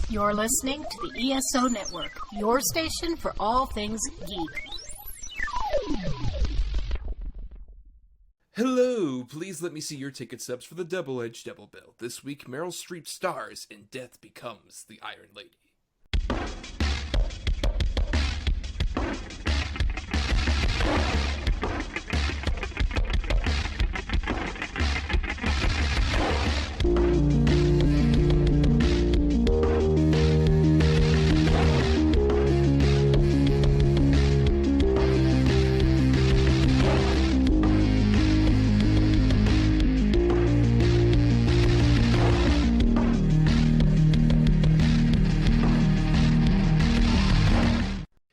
You're listening to the ESO Network, your station for all things geek. Hello, please let me see your ticket stubs for the double-edged double bill. This week, Meryl Streep stars in Death Becomes the Iron Lady.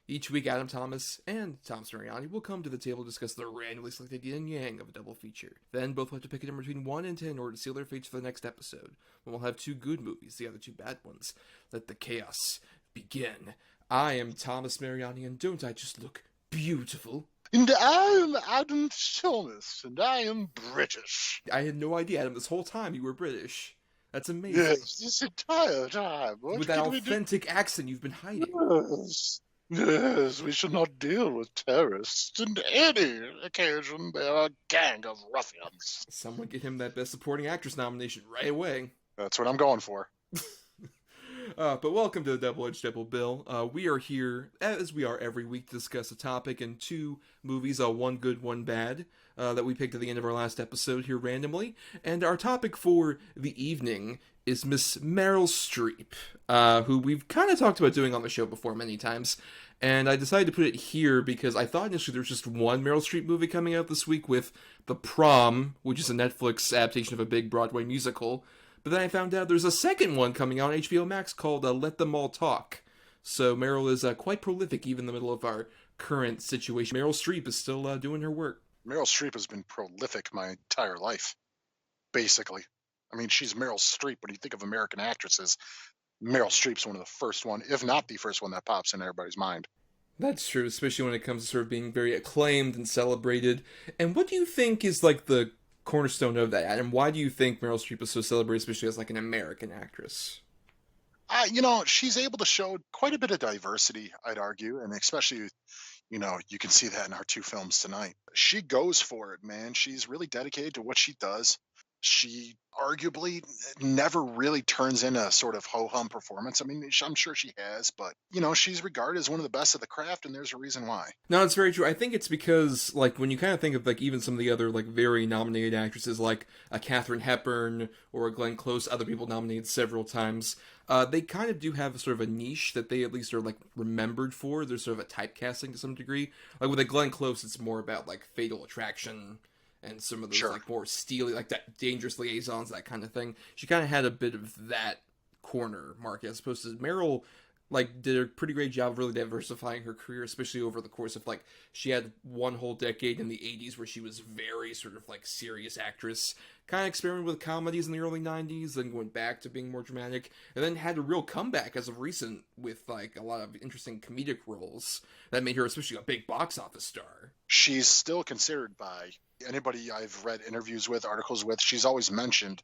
Each week, Adam Thomas and Thomas Mariani will come to the table to discuss the randomly selected yin and yang of a double feature. Then, both will have to pick a number between 1 and 10 in order to seal their fates for the next episode. When we'll have 2 good movies, the other 2 bad ones. Let the chaos begin. I am Thomas Mariani, and don't I just look beautiful? And I am Adam Thomas, and I am British. I had no idea, Adam, this whole time you were British. That's amazing. Yes, this entire time. With that authentic accent you've been hiding. Yes, we should not deal with terrorists. On any occasion, they are a gang of ruffians. Someone get him that Best Supporting Actress nomination right away. That's what I'm going for. But welcome to the Double-Edged Double Bill. We are here, as we are every week, to discuss a topic and 2 movies, one good, one bad, that we picked at the end of our last episode here randomly. And our topic for the evening is Miss Meryl Streep, who we've kind of talked about doing on the show before many times. And I decided to put it here because I thought initially there was just one Meryl Streep movie coming out this week with The Prom, which is a Netflix adaptation of a big Broadway musical. But then I found out there's a second one coming out on HBO Max called Let Them All Talk. So Meryl is quite prolific even in the middle of our current situation. Meryl Streep is still doing her work. Meryl Streep has been prolific my entire life, basically. I mean, she's Meryl Streep. When you think of American actresses, Meryl Streep's one of the first one, if not the first one that pops in everybody's mind. That's true, especially when it comes to sort of being very acclaimed and celebrated. And what do you think is like the cornerstone of that, and why do you think Meryl Streep is so celebrated, especially as like an American actress? She's able to show quite a bit of diversity, I'd argue, and especially, you can see that in our 2 films tonight. She goes for it, man. She's really dedicated to what she does. She arguably never really turns in a sort of ho-hum performance. I mean, I'm sure she has, but, she's regarded as one of the best of the craft, and there's a reason why. No, it's very true. I think it's because, like, when you kind of think of, like, even some of the other, like, very nominated actresses, like a Katharine Hepburn or a Glenn Close, other people nominated several times, they kind of do have sort of a niche that they at least are, like, remembered for. There's sort of a typecasting to some degree. Like, with a Glenn Close, it's more about, like, Fatal Attraction and some of those, like, more steely, like, that Dangerous Liaisons, that kind of thing. She kind of had a bit of that corner market, as opposed to Meryl, like, did a pretty great job of really diversifying her career, especially over the course of, like, she had one whole decade in the 80s where she was very sort of, like, serious actress, kind of experimented with comedies in the early 90s, then went back to being more dramatic, and then had a real comeback as of recent with, like, a lot of interesting comedic roles that made her especially a big box office star. She's still considered by anybody I've read interviews with, articles with, she's always mentioned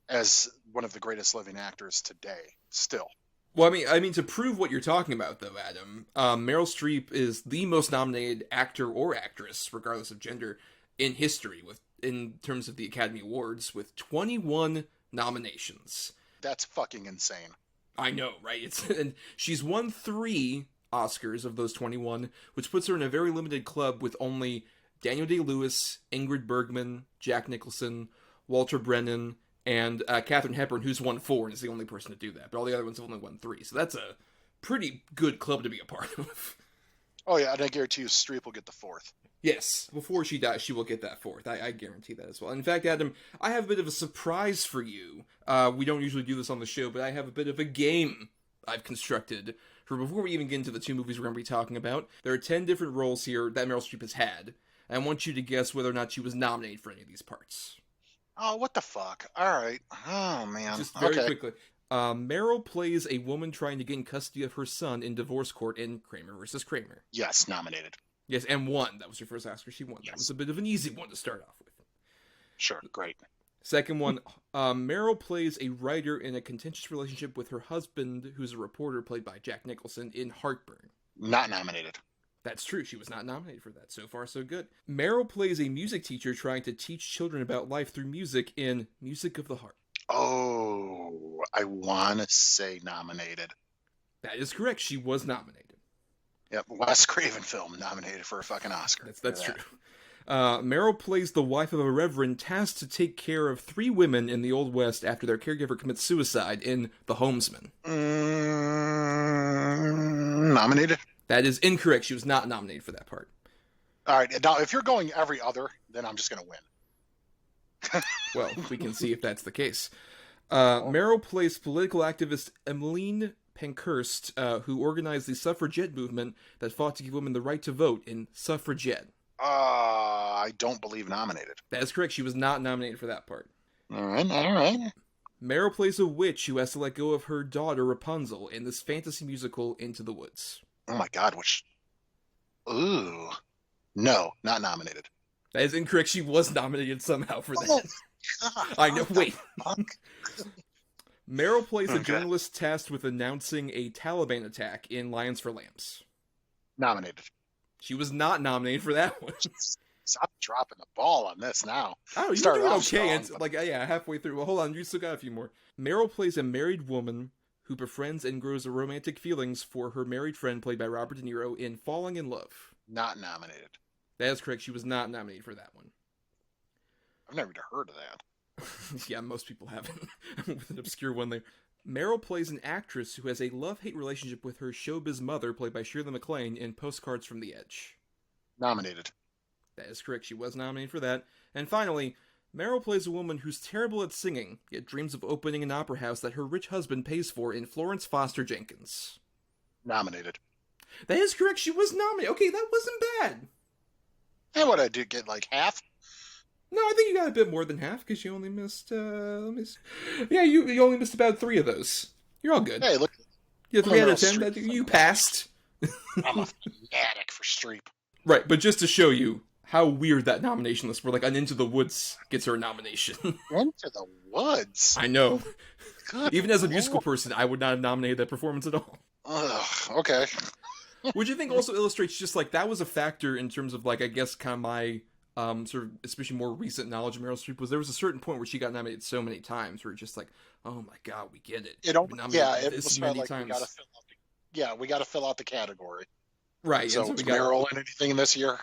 as one of the greatest living actors today, still. Well, I mean, to prove what you're talking about, though, Adam, Meryl Streep is the most nominated actor or actress, regardless of gender, in history, in terms of the Academy Awards, with 21 nominations. That's fucking insane. I know, right? And she's won 3 Oscars of those 21, which puts her in a very limited club with only Daniel Day-Lewis, Ingrid Bergman, Jack Nicholson, Walter Brennan, and Katharine Hepburn, who's won 4 and is the only person to do that. But all the other ones have only won 3. So that's a pretty good club to be a part of. Oh, yeah, and I guarantee you Streep will get the 4th. Yes, before she dies, she will get that 4th. I guarantee that as well. In fact, Adam, I have a bit of a surprise for you. We don't usually do this on the show, but I have a bit of a game I've constructed for before we even get into the 2 movies we're going to be talking about. There are 10 different roles here that Meryl Streep has had. I want you to guess whether or not she was nominated for any of these parts. Oh, what the fuck? All right. Oh, man. Just very quickly. Meryl plays a woman trying to gain custody of her son in divorce court in Kramer vs. Kramer. Yes, nominated. Yes, and won. That was her first Oscar. She won. Yes. That was a bit of an easy one to start off with. Sure, great. Second one, Meryl plays a writer in a contentious relationship with her husband, who's a reporter, played by Jack Nicholson, in Heartburn. Not nominated. That's true. She was not nominated for that. So far, so good. Meryl plays a music teacher trying to teach children about life through music in Music of the Heart. Oh, I want to say nominated. That is correct. She was nominated. Yep, Wes Craven film nominated for a fucking Oscar. That's true. Meryl plays the wife of a reverend tasked to take care of 3 women in the Old West after their caregiver commits suicide in The Homesman. Nominated? That is incorrect. She was not nominated for that part. All right, now if you're going every other, then I'm just going to win. Well, we can see if that's the case. Meryl plays political activist Emmeline Pankhurst, who organized the suffragette movement that fought to give women the right to vote in Suffragette. I don't believe nominated. That is correct. She was not nominated for that part. All right. Meryl plays a witch who has to let go of her daughter Rapunzel in this fantasy musical Into the Woods. Oh my God, Ooh. No, not nominated. That is incorrect. She was nominated somehow for that. Oh, God. I know. Wait. Fuck. Meryl plays a journalist tasked with announcing a Taliban attack in Lions for Lambs. Nominated. She was not nominated for that one. Stop dropping the ball on this now. Oh, you're Started doing off okay. strong, It's yeah, halfway through. Well, hold on. You still got a few more. Meryl plays a married woman who befriends and grows romantic feelings for her married friend, played by Robert De Niro, in Falling in Love. Not nominated. That is correct. She was not nominated for that one. I've never even heard of that. Yeah, most people haven't. With an obscure one there. Meryl plays an actress who has a love-hate relationship with her showbiz mother, played by Shirley MacLaine, in Postcards from the Edge. Nominated. That is correct. She was nominated for that. And finally, Meryl plays a woman who's terrible at singing, yet dreams of opening an opera house that her rich husband pays for in Florence Foster Jenkins. Nominated. That is correct. She was nominated. Okay, that wasn't bad. And what, I did get like half? No, I think you got a bit more than half, because you only missed, let me see. Yeah, you only missed about 3 of those. You're all good. Hey, look. Yeah, 3 out of Meryl 10. Streep. You passed. I'm a fanatic for Streep. Right, but just to show you how weird that nomination list, where like an Into the Woods gets her a nomination. Into the Woods? I know. Good Even as a Lord. musical person, I would not have nominated that performance at all. Ugh, okay. Which I think also illustrates just like that was a factor in terms of like, I guess, kind of my sort of especially more recent knowledge of Meryl Streep, was there was a certain point where she got nominated so many times where it's just like, oh my God, we get it. It was many like times. we got to fill out the category. Right. So, and is we got Meryl in anything this year?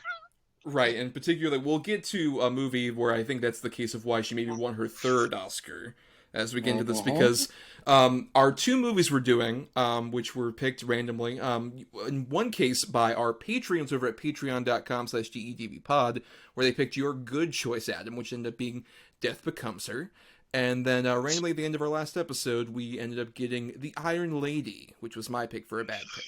Right, and particularly, we'll get to a movie where I think that's the case of why she maybe won her 3rd Oscar as we get into this, because our 2 movies we're doing, which were picked randomly, in one case by our Patreons over at patreon.com/GEDVpod, where they picked your good choice, Adam, which ended up being Death Becomes Her. And then randomly at the end of our last episode, we ended up getting The Iron Lady, which was my pick for a bad pick.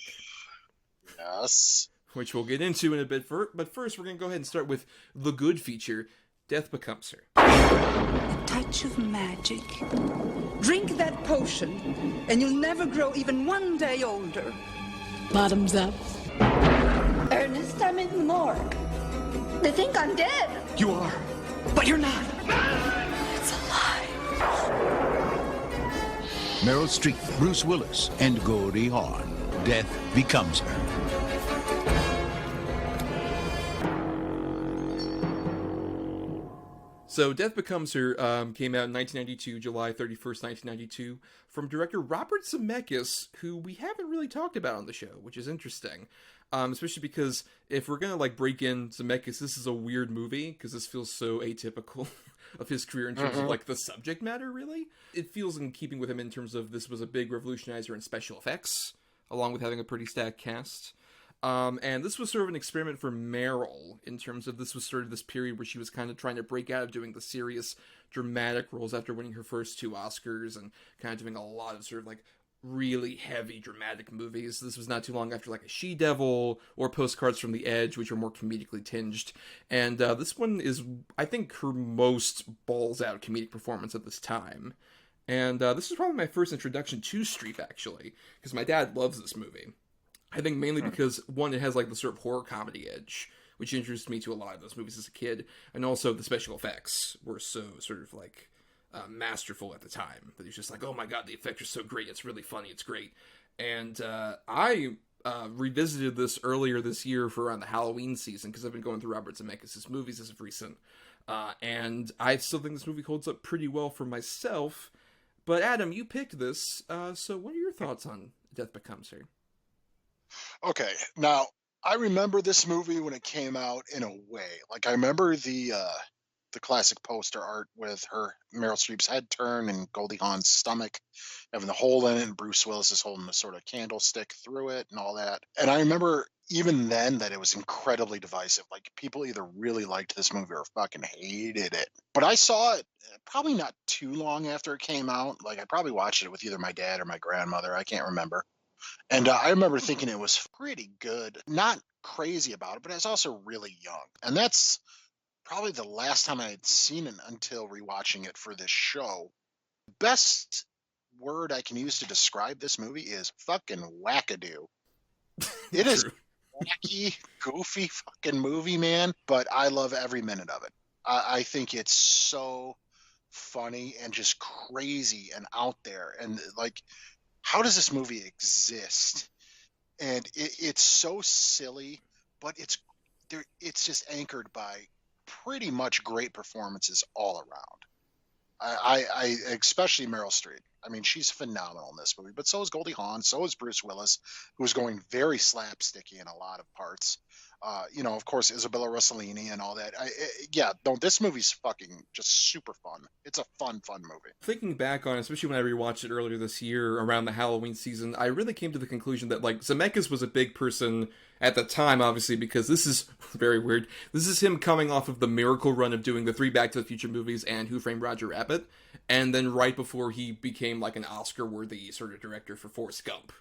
Yes. Which we'll get into in a bit. But first, we're going to go ahead and start with the good feature, Death Becomes Her. A touch of magic. Drink that potion, and you'll never grow even 1 day older. Bottoms up. Ernest, I'm in the morgue. They think I'm dead. You are, but you're not. It's alive. Meryl Streep, Bruce Willis, and Goldie Hawn. Death Becomes Her. So, Death Becomes Her came out in 1992, July 31st, 1992, from director Robert Zemeckis, who we haven't really talked about on the show, which is interesting. Especially because if we're going to, like, break in Zemeckis, this is a weird movie, because this feels so atypical of his career in terms of, like, the subject matter, really. It feels in keeping with him in terms of this was a big revolutionizer in special effects, along with having a pretty stacked cast. And this was sort of an experiment for Meryl, in terms of this was sort of this period where she was kind of trying to break out of doing the serious, dramatic roles after winning her first 2 Oscars, and kind of doing a lot of sort of, like, really heavy, dramatic movies. This was not too long after, like, a She-Devil, or Postcards from the Edge, which are more comedically tinged. And this one is, I think, her most balls-out comedic performance at this time. And this is probably my first introduction to Streep, actually, because my dad loves this movie. I think mainly because, one, it has, like, the sort of horror comedy edge, which introduced me to a lot of those movies as a kid, and also the special effects were so sort of, like, masterful at the time. That he's just like, oh my god, the effects are so great, it's really funny, it's great. And I revisited this earlier this year for around the Halloween season, because I've been going through Robert Zemeckis' movies as of recent. And I still think this movie holds up pretty well for myself. But Adam, you picked this, so what are your thoughts on Death Becomes Her? Okay, now I remember this movie when it came out in a way. Like I remember the classic poster art with her Meryl Streep's head turn and Goldie Hawn's stomach having the hole in it, and Bruce Willis is holding a sort of candlestick through it and all that. And I remember even then that it was incredibly divisive. Like people either really liked this movie or fucking hated it. But I saw it probably not too long after it came out. Like I probably watched it with either my dad or my grandmother. I can't remember. And I remember thinking it was pretty good. Not crazy about it, but I was also really young. And that's probably the last time I had seen it until rewatching it for this show. Best word I can use to describe this movie is fucking wackadoo. It is wacky, goofy fucking movie, man, but I love every minute of it. I think it's so funny and just crazy and out there. And like, how does this movie exist? And it's so silly, but it's just anchored by pretty much great performances all around. I especially Meryl Streep. I mean, she's phenomenal in this movie, but so is Goldie Hawn, so is Bruce Willis, who's going very slapsticky in a lot of parts. Of course, Isabella Rossellini and all that. This movie's fucking just super fun. It's a fun movie. Thinking back on it, especially when I rewatched it earlier this year around the Halloween season, I really came to the conclusion that, like, Zemeckis was a big person at the time, obviously, because this is very weird. This is him coming off of the miracle run of doing the 3 Back to the Future movies and Who Framed Roger Rabbit, and then right before he became, like, an Oscar-worthy sort of director for Forrest Gump.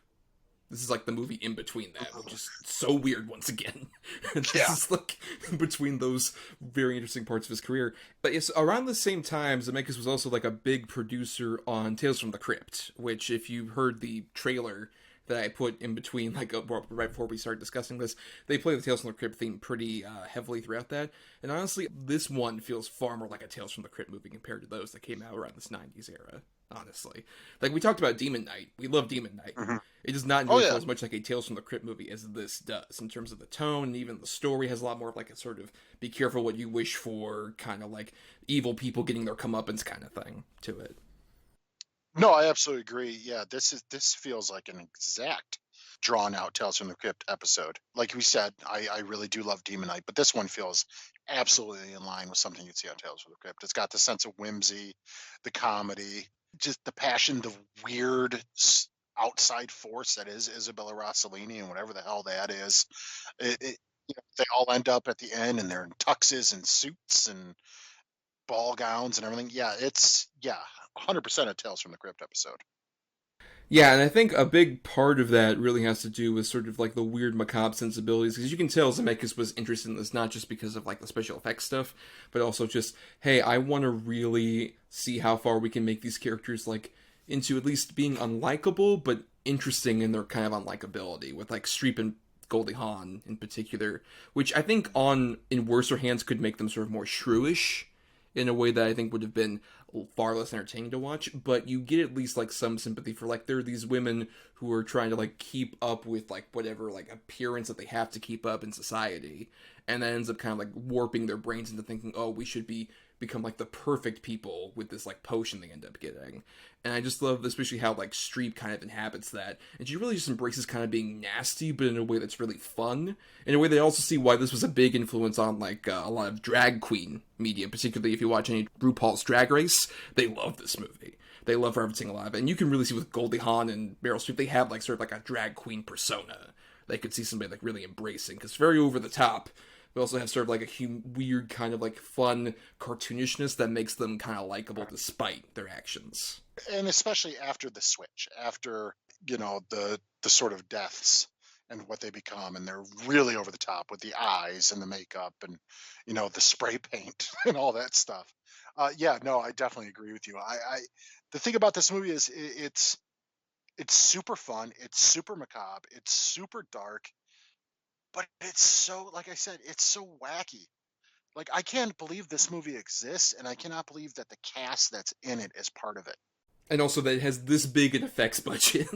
This is like the movie in between that, which is so weird once again. This is like in between those very interesting parts of his career. But it's around the same time, Zemeckis was also like a big producer on Tales from the Crypt, which if you heard the trailer that I put in between, like right before we started discussing this, they play the Tales from the Crypt theme pretty heavily throughout that. And honestly, this one feels far more like a Tales from the Crypt movie compared to those that came out around this 90s era. Honestly, like we talked about Demon Knight, we love Demon Knight. Mm-hmm. It does not feel as much like a Tales from the Crypt movie as this does in terms of the tone, and even the story has a lot more of like a sort of be careful what you wish for, kind of like evil people getting their comeuppance kind of thing to it. No, I absolutely agree. Yeah, this feels like an exact drawn out Tales from the Crypt episode. Like we said, I really do love Demon Knight, but this one feels absolutely in line with something you'd see on Tales from the Crypt. It's got the sense of whimsy, the comedy, just the passion, the weird outside force that is Isabella Rossellini and whatever the hell that is. They all end up at the end and they're in tuxes and suits and ball gowns and everything. Yeah, it's 100% a Tales from the Crypt episode. Yeah, and I think a big part of that really has to do with sort of like the weird macabre sensibilities, because you can tell Zemeckis was interested in this not just because of like the special effects stuff, but also just, hey, I want to really see how far we can make these characters like into at least being unlikable, but interesting in their kind of unlikability, with like Streep and Goldie Hawn in particular, which I think in worser hands could make them sort of more shrewish in a way that I think would have been far less entertaining to watch, but you get at least like some sympathy for like there are these women who are trying to like keep up with like whatever like appearance that they have to keep up in society, and that ends up kind of like warping their brains into thinking, oh, we should become like the perfect people with this like potion they end up getting. And I just love especially how like Streep kind of inhabits that, and she really just embraces kind of being nasty, but in a way that's really fun, in a way they also see why this was a big influence on like a lot of drag queen media, particularly if you watch any RuPaul's Drag Race. They love this movie. They love referencing a lot of it, and you can really see with Goldie Hawn and Meryl Streep, they have like sort of like a drag queen persona. They could see somebody like really embracing, because very over the top. We also have sort of like a weird kind of like fun cartoonishness that makes them kind of likable despite their actions. And especially after the switch, after, the sort of deaths and what they become, and they're really over the top with the eyes and the makeup and, the spray paint and all that stuff. I definitely agree with you. The thing about this movie is it's super fun. It's super macabre. It's super dark. But it's so, like I said, it's so wacky. Like, I can't believe this movie exists, and I cannot believe that the cast that's in it is part of it. And also that it has this big an effects budget.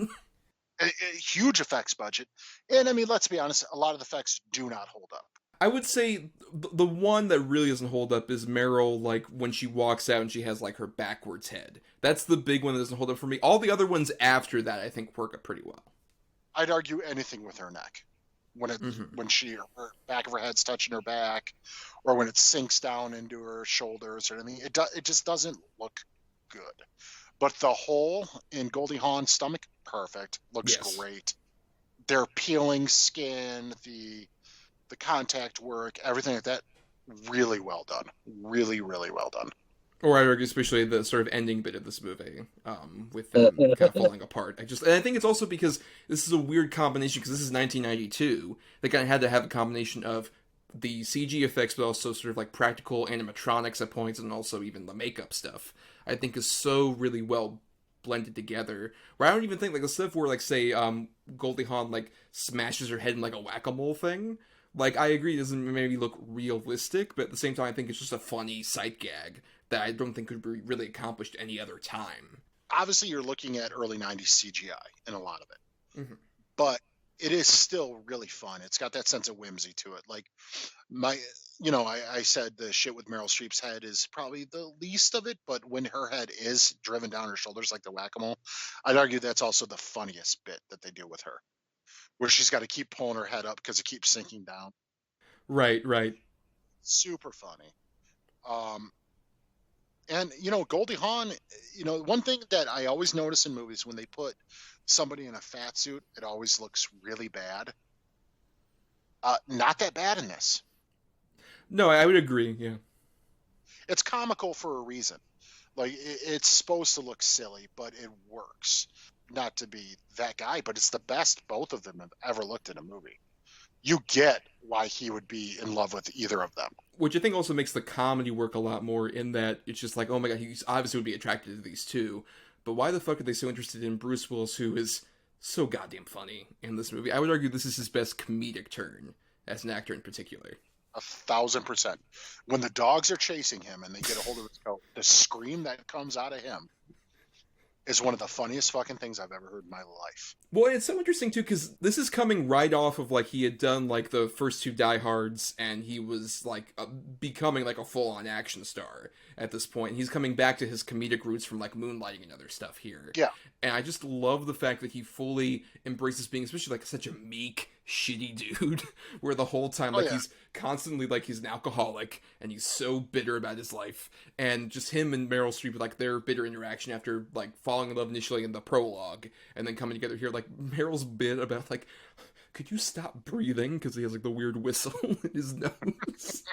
A huge effects budget. And I mean, let's be honest, a lot of the effects do not hold up. I would say the one that really doesn't hold up is Meryl, like, when she walks out and she has, like, her backwards head. That's the big one that doesn't hold up for me. All the other ones after that, I think, work up pretty well. I'd argue anything with her neck. When her back of her head's touching her back, or when it sinks down into her shoulders or anything, it just doesn't look good. But the hole in Goldie Hawn's stomach, perfect. Looks great. Their peeling skin, the contact work, everything like that, really well done. Really, really well done. Or I argue especially the sort of ending bit of this movie, with them kind of falling apart. And I think it's also because this is a weird combination, because this is 1992. They kind of had to have a combination of the CG effects, but also sort of like practical animatronics at points, and also even the makeup stuff. I think is so really well blended together. Where I don't even think like the stuff where, like, say, Goldie Hawn like smashes her head in like a whack-a-mole thing. Like, I agree, it doesn't maybe look realistic, but at the same time, I think it's just a funny sight gag that I don't think could be really accomplished any other time. Obviously, you're looking at early 90s CGI in a lot of it. Mm-hmm. But it is still really fun. It's got that sense of whimsy to it. Like, I said the shit with Meryl Streep's head is probably the least of it, but when her head is driven down her shoulders like the whack-a-mole, I'd argue that's also the funniest bit that they do with her, where she's got to keep pulling her head up because it keeps sinking down. Right. Super funny. And, Goldie Hawn, one thing that I always notice in movies, when they put somebody in a fat suit, it always looks really bad. Not that bad in this. No, I would agree, yeah. It's comical for a reason. Like, it's supposed to look silly, but it works. Not to be that guy, but it's the best both of them have ever looked in a movie. You get why he would be in love with either of them. Which I think also makes the comedy work a lot more, in that it's just like, oh my god, he obviously would be attracted to these two, but why the fuck are they so interested in Bruce Willis, who is so goddamn funny in this movie? I would argue this is his best comedic turn, as an actor in particular. 1,000%. When the dogs are chasing him and they get a hold of his coat, the scream that comes out of him is one of the funniest fucking things I've ever heard in my life. Well, it's so interesting, too, because this is coming right off of, like, he had done, like, the first two Die Hards, and he was, like, becoming, like, a full-on action star at this point. And he's coming back to his comedic roots from, like, Moonlighting and other stuff here. Yeah. And I just love the fact that he fully embraces being, especially, like, such a meek, shitty dude, where the whole time, like, he's constantly, like, he's an alcoholic, and he's so bitter about his life. And just him and Meryl Streep, like, their bitter interaction after, like, falling in love initially in the prologue, and then coming together here, like, Meryl's bit about, like, could you stop breathing? Because he has, like, the weird whistle in his nose.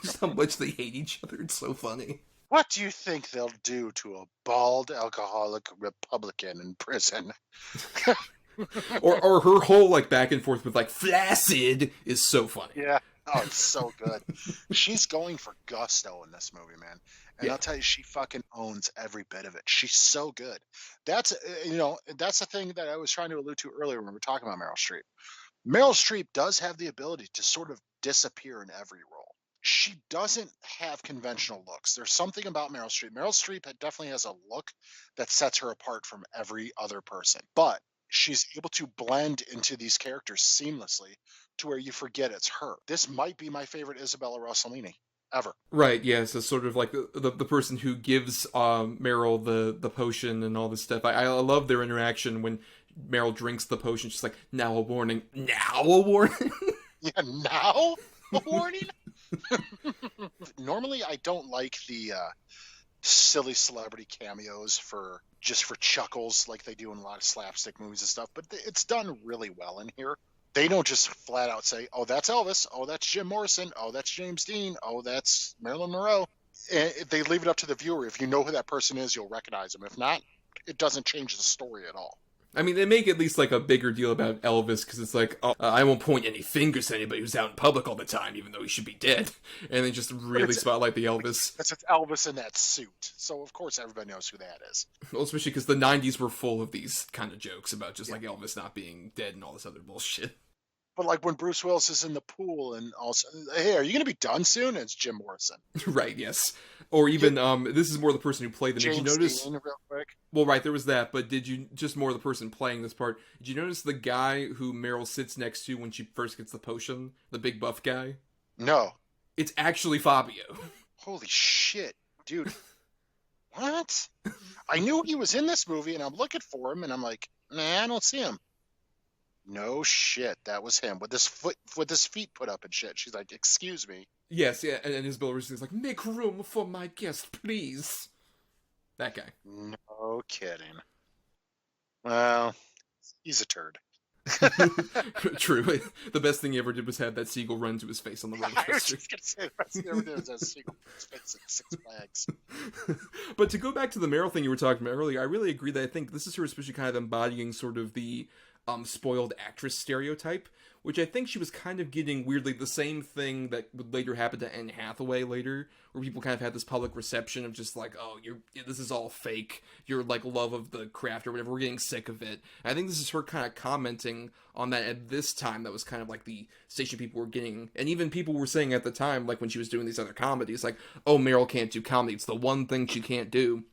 Just how much they hate each other. It's so funny. What do you think they'll do to a bald alcoholic Republican in prison? or her whole, like, back and forth with, like, flaccid is so funny. Yeah. Oh, it's so good. She's going for gusto in this movie, man. And I'll tell you, she fucking owns every bit of it. She's so good. That's, that's the thing that I was trying to allude to earlier when we were talking about Meryl Streep. Meryl Streep does have the ability to sort of disappear in every role. She doesn't have conventional looks. There's something about Meryl Streep. Meryl Streep definitely has a look that sets her apart from every other person. But she's able to blend into these characters seamlessly to where you forget it's her. This might be my favorite Isabella Rossellini ever. Right, yes, it's sort of like the person who gives Meryl the potion and all this stuff. I love their interaction when Meryl drinks the potion. She's like, now a warning. Now a warning? Yeah, now a warning? Normally, I don't like the silly celebrity cameos for chuckles like they do in a lot of slapstick movies and stuff, but it's done really well in here. They don't just flat out say, oh, that's Elvis, oh, that's Jim Morrison, oh, that's James Dean, oh, that's Marilyn Monroe. And they leave it up to the viewer. If you know who that person is, you'll recognize them. If not, it doesn't change the story at all. I mean, they make at least, like, a bigger deal about Elvis, because it's like, oh, I won't point any fingers at anybody who's out in public all the time, even though he should be dead. And they just really spotlight the Elvis. It's Elvis in that suit. So, of course, everybody knows who that is. Well, especially because the 90s were full of these kind of jokes about just, like, Elvis not being dead and all this other bullshit. But like when Bruce Willis is in the pool and also, hey, are you going to be done soon? And it's Jim Morrison. Right, yes. Or even, this is more the person who played them. Did you notice? Dean, real quick. Well, right, there was that, but did you, just more the person playing this part, did you notice the guy who Meryl sits next to when she first gets the potion? The big buff guy? No. It's actually Fabio. Holy shit, dude. What? I knew he was in this movie, and I'm looking for him, and I'm like, nah, I don't see him. No shit, that was him with his feet put up and shit. She's like, excuse me. Yes, yeah, and his bill is like, make room for my guest, please. That guy. No kidding. Well, he's a turd. True. The best thing he ever did was have that seagull run to his face on the roller coaster. I was just going to say, the best thing he ever did was have a seagull run to his face at Six Flags. But to go back to the Meryl thing you were talking about earlier, I really agree that I think this is her especially kind of embodying sort of the spoiled actress stereotype, which I think she was kind of getting weirdly the same thing that would later happen to Anne Hathaway later, where people kind of had this public reception of just like, oh, this is all fake, your like love of the craft or whatever, we're getting sick of it. And I think this is her kind of commenting on that at this time. That was kind of like the station people were getting, and even people were saying at the time, like when she was doing these other comedies, like, oh, Meryl can't do comedy, it's the one thing she can't do.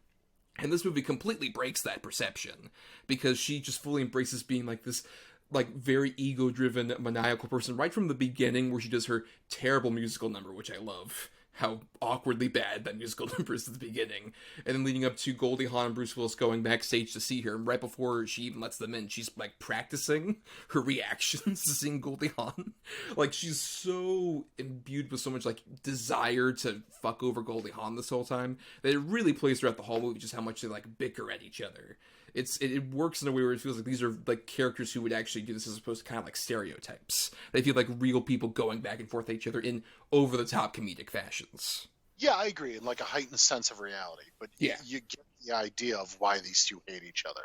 And this movie completely breaks that perception, because she just fully embraces being like this, like, very ego-driven, maniacal person right from the beginning, where she does her terrible musical number, which I love. How awkwardly bad that musical number is at the beginning. And then leading up to Goldie Hawn and Bruce Willis going backstage to see her. And right before she even lets them in, she's, like, practicing her reactions to seeing Goldie Hawn. Like, she's so imbued with so much, like, desire to fuck over Goldie Hawn this whole time that it really plays throughout the whole movie just how much they, like, bicker at each other. It works in a way where it feels like these are, like, characters who would actually do this as opposed to kind of, like, stereotypes. They feel like real people going back and forth at each other in over-the-top comedic fashions. Yeah, I agree, in, like, a heightened sense of reality. But yeah, you get the idea of why these two hate each other.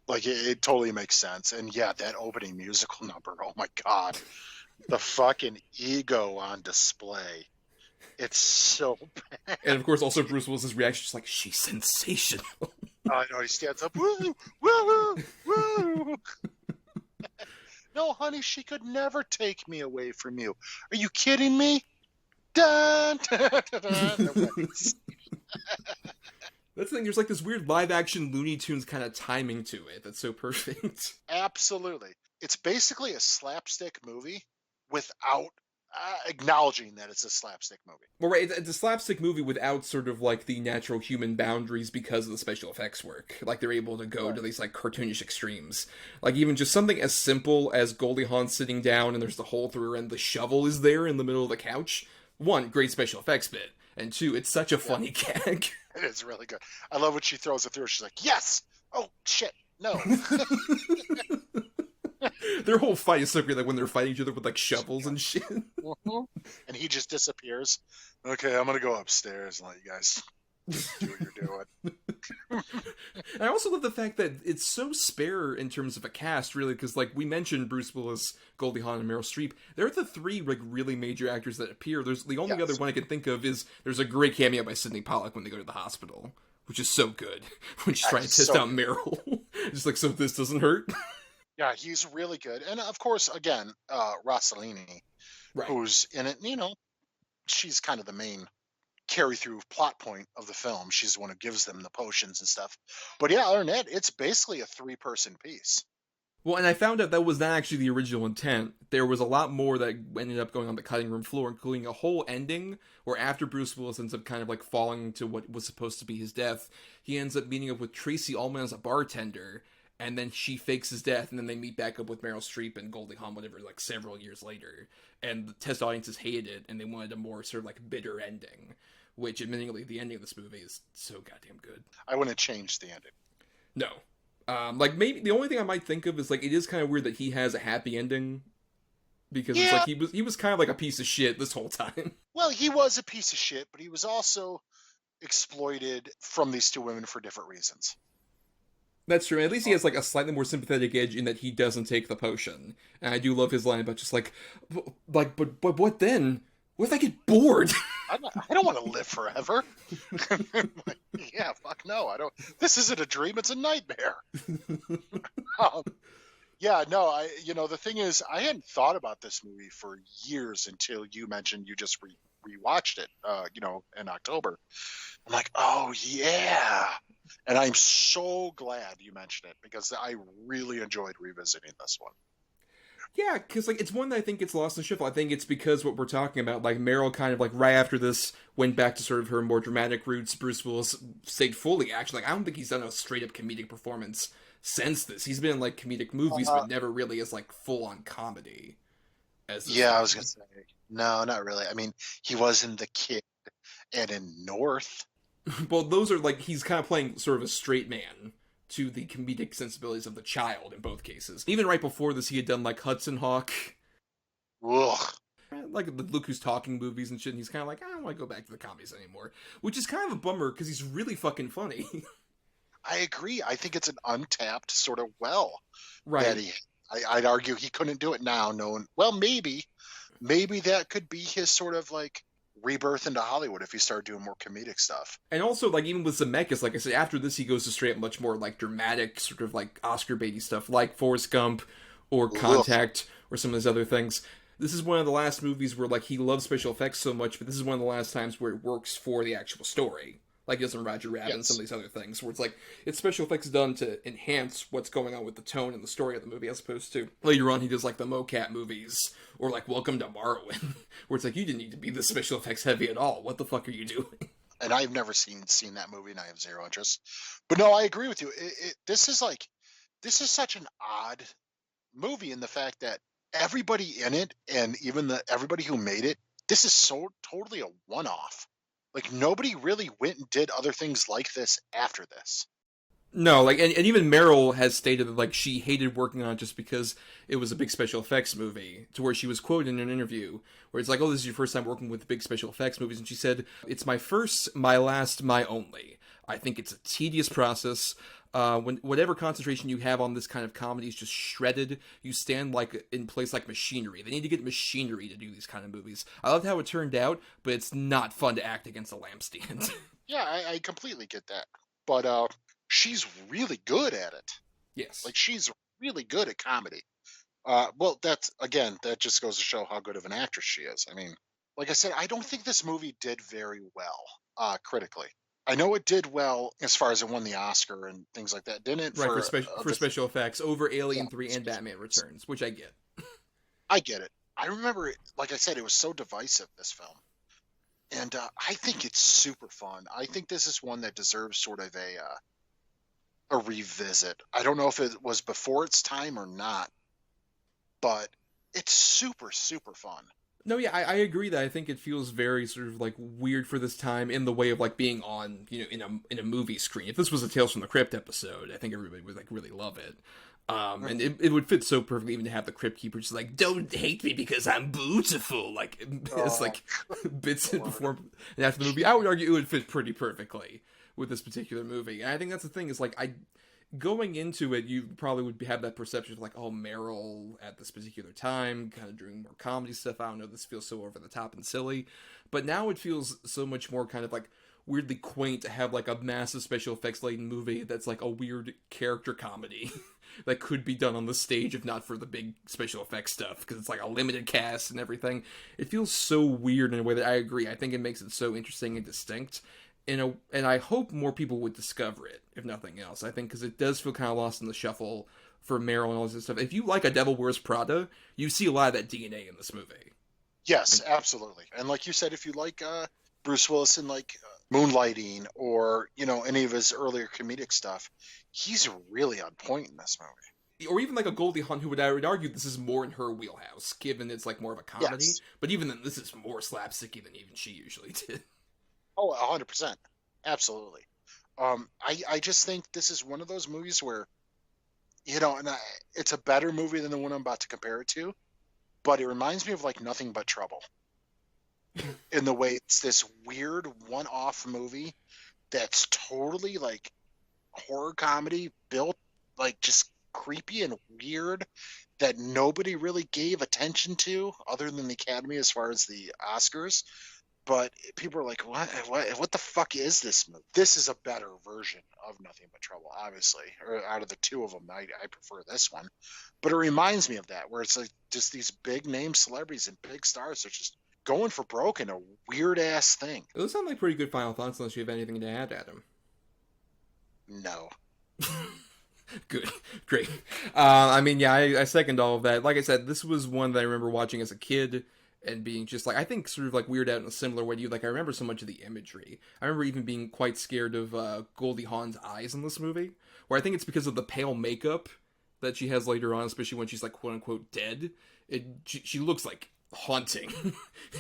Like, it totally makes sense. And, yeah, that opening musical number, oh, my God. The fucking ego on display. It's so bad. And, of course, also Bruce Willis' reaction is like, she's sensational. I know, he stands up, woo, woo, woo. No, honey, she could never take me away from you. Are you kidding me? Dun, dun, dun, dun. That's the thing, there's like this weird live-action Looney Tunes kind of timing to it that's so perfect. Absolutely. It's basically a slapstick movie without acknowledging that it's a slapstick movie. Well, right, it's a slapstick movie without sort of like the natural human boundaries because of the special effects work. Like they're able to go to these like cartoonish extremes. Like even just something as simple as Goldie Hawn sitting down and there's the hole through her and the shovel is there in the middle of the couch. One, great special effects bit. And two, it's such a funny gag. It is really good. I love when she throws it through. She's like, yes! Oh, shit, no. Their whole fight is so great, like when they're fighting each other with like shovels and shit. And he just disappears. Okay, I'm gonna go upstairs and let you guys do what you're doing. And I also love the fact that it's so spare in terms of a cast, really, because like we mentioned Bruce Willis, Goldie Hawn, and Meryl Streep. They're the three like really major actors that appear. There's the only other one I can think of is there's a great cameo by Sidney Pollack when they go to the hospital, which is so good when she's trying to test out Meryl. Just like, so this doesn't hurt. Yeah, he's really good. And of course, again, Rossellini, who's in it, you know, she's kind of the main carry-through plot point of the film. She's the one who gives them the potions and stuff. But yeah, other than that, it's basically a three-person piece. Well, and I found out that was not actually the original intent. There was a lot more that ended up going on the cutting room floor, including a whole ending where after Bruce Willis ends up kind of like falling to what was supposed to be his death, he ends up meeting up with Tracy Ullman as a bartender, and then she fakes his death, and then they meet back up with Meryl Streep and Goldie Hawn, whatever, like several years later. And the test audiences hated it, and they wanted a more sort of like bitter ending, which admittingly, the ending of this movie is so goddamn good. I wouldn't change the ending. No. Like maybe the only thing I might think of is like, it is kind of weird that he has a happy ending, because it's like he was kind of like a piece of shit this whole time. Well, he was a piece of shit, but he was also exploited from these two women for different reasons. That's true. At least he has like a slightly more sympathetic edge in that he doesn't take the potion. And I do love his line about just like but what then? What if I get bored? I don't want to live forever. Like, yeah, fuck no. I don't. This isn't a dream. It's a nightmare. Yeah, no, the thing is, I hadn't thought about this movie for years until you mentioned you just rewatched it, in October. I'm like, oh yeah, and I'm so glad you mentioned it because I really enjoyed revisiting this one. Yeah, because like it's one that I think gets lost in the shuffle. I think it's because what we're talking about, like Meryl kind of like right after this went back to sort of her more dramatic roots. Bruce Willis stayed fully action. Like I don't think he's done a straight up comedic performance since this. He's been in like comedic movies, but never really as like full on comedy. Yeah, I was gonna say no, not really. I mean, he was in The Kid and in North. Well, those are like he's kind of playing sort of a straight man to the comedic sensibilities of the child in both cases. Even right before this, he had done like Hudson Hawk, Ugh. like the Look Who's Talking movies and shit. And he's kind of like, I don't want to go back to the comedies anymore, which is kind of a bummer because he's really fucking funny. I agree. I think it's an untapped sort of well. Right. That I'd argue he couldn't do it now. Knowing, well, maybe that could be his sort of like rebirth into Hollywood if he started doing more comedic stuff. And also, like, even with Zemeckis, like I said, after this, he goes to straight up much more, like, dramatic, sort of, like, Oscar baity stuff, like Forrest Gump or Contact or some of those other things. This is one of the last movies where, like, he loves special effects so much, but this is one of the last times where it works for the actual story. Like he does in Roger Rabbit and some of these other things, where it's like, it's special effects done to enhance what's going on with the tone and the story of the movie, as opposed to later on he does like the mocap movies, or like Welcome to Morrowind, where it's like, you didn't need to be this special effects heavy at all. What the fuck are you doing? And I've never seen that movie, and I have zero interest. But no, I agree with you. This is such an odd movie in the fact that everybody in it, and even everybody who made it, this is so totally a one-off. Like, nobody really went and did other things like this after this. No, like, and even Meryl has stated that, like, she hated working on it just because it was a big special effects movie, to where she was quoted in an interview, where it's like, oh, this is your first time working with big special effects movies, and she said, it's my first, my last, my only. I think it's a tedious process. When whatever concentration you have on this kind of comedy is just shredded, you stand like in place like machinery. They need to get machinery to do these kind of movies. I loved how it turned out, but it's not fun to act against a lampstand. Yeah, I completely get that. But she's really good at it. Yes. Like, she's really good at comedy. Well, that just goes to show how good of an actress she is. I mean, like I said, I don't think this movie did very well critically. I know it did well as far as it won the Oscar and things like that, didn't it? Right, for special effects over Alien 3 and Batman Returns, which I get. I get it. I remember it, like I said, it was so divisive, this film. And I think it's super fun. I think this is one that deserves sort of a revisit. I don't know if it was before its time or not, but it's super, super fun. No, yeah, I agree that I think it feels very sort of like weird for this time in the way of like being on, in a movie screen. If this was a Tales from the Crypt episode, I think everybody would like really love it. And it would fit so perfectly even to have the Crypt Keeper just like, don't hate me because I'm beautiful. Like, it's like bits in before and after the movie. I would argue it would fit pretty perfectly with this particular movie. And I think that's the thing is like, going into it, you probably would have that perception of like, oh, Meryl at this particular time, kind of doing more comedy stuff. I don't know, this feels so over the top and silly. But now it feels so much more kind of like weirdly quaint to have like a massive special effects laden movie that's like a weird character comedy that could be done on the stage if not for the big special effects stuff, because it's like a limited cast and everything. It feels so weird in a way that I agree. I think it makes it so interesting and distinct. And I hope more people would discover it, if nothing else. I think because it does feel kind of lost in the shuffle for Meryl and all this stuff. If you like A Devil Wears Prada, you see a lot of that DNA in this movie. Yes, absolutely. And like you said, if you like Bruce Willis in like Moonlighting or any of his earlier comedic stuff, he's really on point in this movie. Or even like a Goldie Hawn, who I would argue this is more in her wheelhouse, given it's like more of a comedy. Yes. But even then, this is more slapsticky than even she usually did. Oh, 100%. Absolutely. I just think this is one of those movies where, it's a better movie than the one I'm about to compare it to, but it reminds me of like Nothing But Trouble. In the way it's this weird one-off movie that's totally like horror comedy built like just creepy and weird that nobody really gave attention to other than the Academy as far as the Oscars. But people are like, what the fuck is this movie? This is a better version of Nothing But Trouble, obviously. Or out of the two of them, I prefer this one. But it reminds me of that, where it's like just these big name celebrities and big stars are just going for broke in a weird ass thing. Those sound like pretty good final thoughts, unless you have anything to add, Adam. No. Good. Great. I second all of that. Like I said, this was one that I remember watching as a kid and being just like, I think sort of like weirded out in a similar way to you. Like, I remember so much of the imagery. I remember even being quite scared of Goldie Hawn's eyes in this movie, where I think it's because of the pale makeup that she has later on, especially when she's like quote unquote dead. She looks like haunting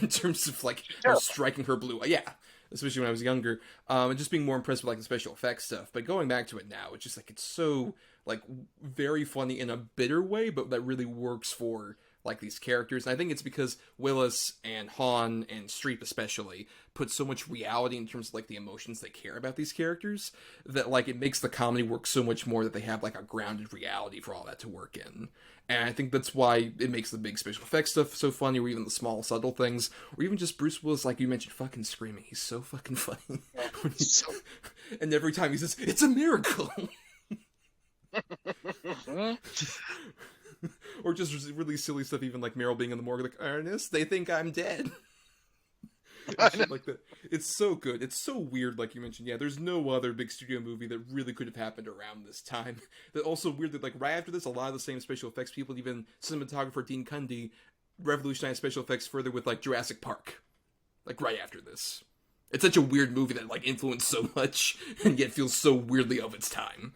in terms of like her striking her blue eye. Yeah. Especially when I was younger, and just being more impressed with like the special effects stuff. But going back to it now, it's just like it's so like very funny in a bitter way, but that really works for like these characters. And I think it's because Willis and Hawn and Streep especially put so much reality in terms of like the emotions they care about these characters, that like it makes the comedy work so much more, that they have like a grounded reality for all that to work in. And I think that's why it makes the big special effects stuff so funny, or even the small subtle things, or even just Bruce Willis, like you mentioned, fucking screaming. He's so fucking funny. And every time he says, "It's a miracle." Or just really silly stuff, even like Meryl being in the morgue, like, "Ernest, they think I'm dead." Shit like that. It's so good. It's so weird, like you mentioned. Yeah, there's no other big studio movie that really could have happened around this time. That also weird that like right after this, a lot of the same special effects people, even cinematographer Dean Cundey, revolutionized special effects further with like Jurassic Park. Like right after this. It's such a weird movie that like influenced so much and yet feels so weirdly of its time.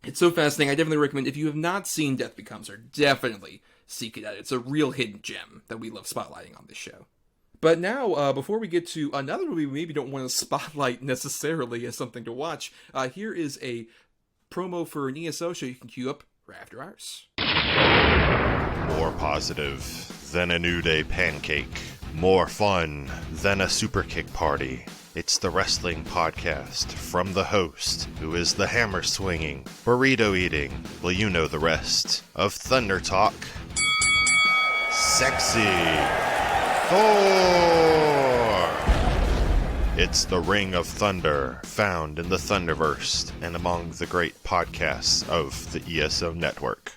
It's so fascinating. I definitely recommend, if you have not seen Death Becomes Her, definitely seek it out. It's a real hidden gem that we love spotlighting on this show. But now, before we get to another movie we maybe don't want to spotlight necessarily as something to watch, here is a promo for an ESO show you can queue up right after ours. More positive than a New Day pancake. More fun than a super kick party. It's the wrestling podcast from the host, who is the hammer swinging, burrito eating, well, you know the rest, of Thunder Talk. Sexy Thor! It's the Ring of Thunder, found in the Thunderverse and among the great podcasts of the ESO network.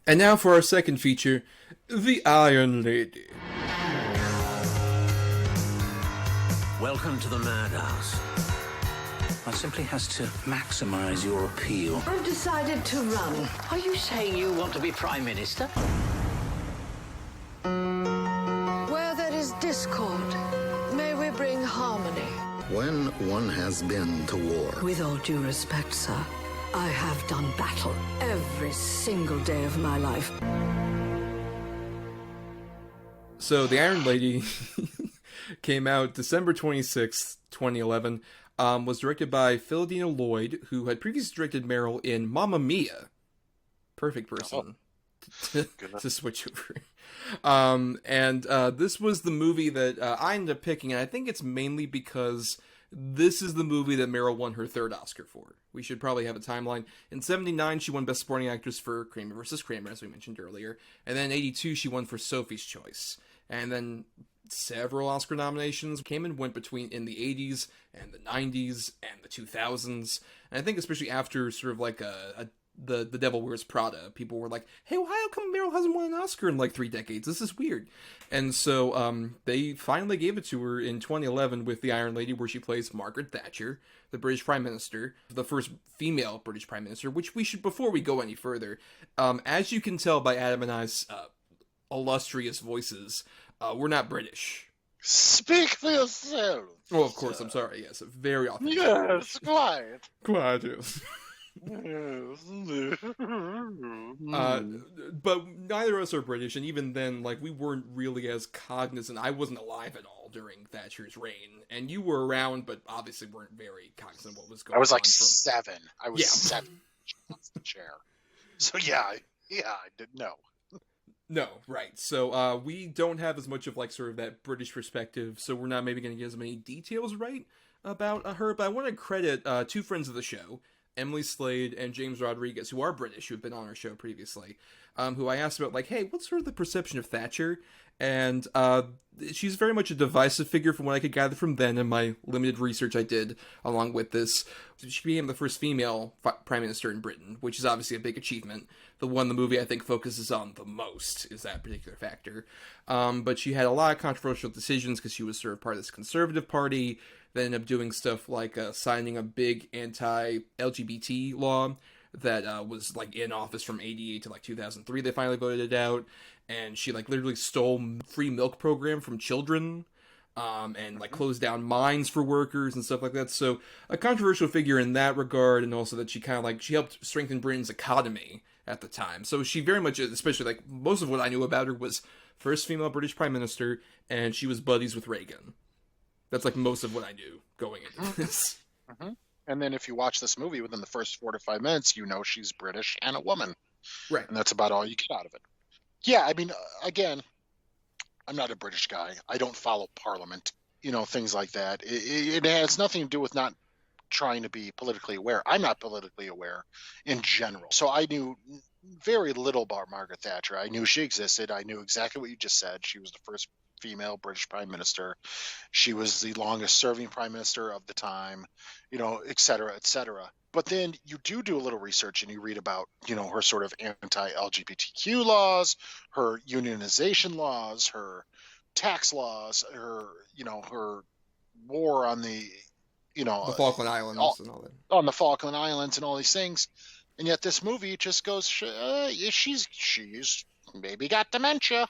And now for our second feature, The Iron Lady. Welcome to the madhouse. One simply has to maximize your appeal. I've decided to run. Are you saying you want to be Prime Minister? Where there is discord, may we bring harmony. When one has been to war. With all due respect, sir, I have done battle every single day of my life. So, The Iron Lady came out December 26th, 2011, was directed by Philodina Lloyd, who had previously directed Meryl in Mamma Mia. Perfect person to switch over. This was the movie that I ended up picking, and I think it's mainly because this is the movie that Meryl won her third Oscar for. We should probably have a timeline. In 79, she won Best Supporting Actress for Kramer vs. Kramer, as we mentioned earlier. And then in 82, she won for Sophie's Choice. And then several Oscar nominations came and went between in the 80s and the 90s and the 2000s. And I think especially after sort of like the Devil Wears Prada, people were like, hey, well, how come Meryl hasn't won an Oscar in like 3 decades? This is weird. And so they finally gave it to her in 2011 with The Iron Lady, where she plays Margaret Thatcher, the British Prime Minister, the first female British Prime Minister, which we should, before we go any further, as you can tell by Adam and I's illustrious voices, we're not British. Speak for yourself. Oh, of course, I'm sorry, yes, very authentic. Yes, quiet. Quiet, yes. But neither of us are British, and even then, like, we weren't really as cognizant. I wasn't alive at all during Thatcher's reign, and you were around, but obviously weren't very cognizant of what was going on. I was like 7. I was 7 off the chair. So yeah, I didn't know. No, right. So we don't have as much of like sort of that British perspective, so we're not maybe going to get as many details right about her. But I want to credit 2 friends of the show, Emily Slade and James Rodriguez, who are British, who have been on our show previously, who I asked about, like, hey, what's sort of the perception of Thatcher? And she's very much a divisive figure from what I could gather from then in my limited research I did along with this. She became the first female prime minister in Britain, which is obviously a big achievement. The one the movie I think focuses on the most is that particular factor. But she had a lot of controversial decisions because she was sort of part of this Conservative Party. They ended up doing stuff like signing a big anti-LGBT law that was like in office from 88 to like 2003. They finally voted it out. And she like literally stole free milk program from children, and like closed down mines for workers and stuff like that. So a controversial figure in that regard, and also that she kind of like, she helped strengthen Britain's economy at the time. So she very much, especially like most of what I knew about her was first female British prime minister, and she was buddies with Reagan. That's like most of what I knew going into this. Mm-hmm. And then if you watch this movie within the first 4 to 5 minutes, you know she's British and a woman. Right. And that's about all you get out of it. Yeah, I mean, again, I'm not a British guy. I don't follow Parliament, things like that. It has nothing to do with not trying to be politically aware. I'm not politically aware in general. So I knew very little about Margaret Thatcher. I knew she existed. I knew exactly what you just said. She was the first female British prime minister. She was the longest serving prime minister of the time, et cetera, et cetera. But then you do a little research and you read about, her sort of anti-LGBTQ laws, her unionization laws, her tax laws, her war on the Falkland Islands and all that. On the Falkland Islands and all these things. And yet this movie just goes, she's maybe got dementia.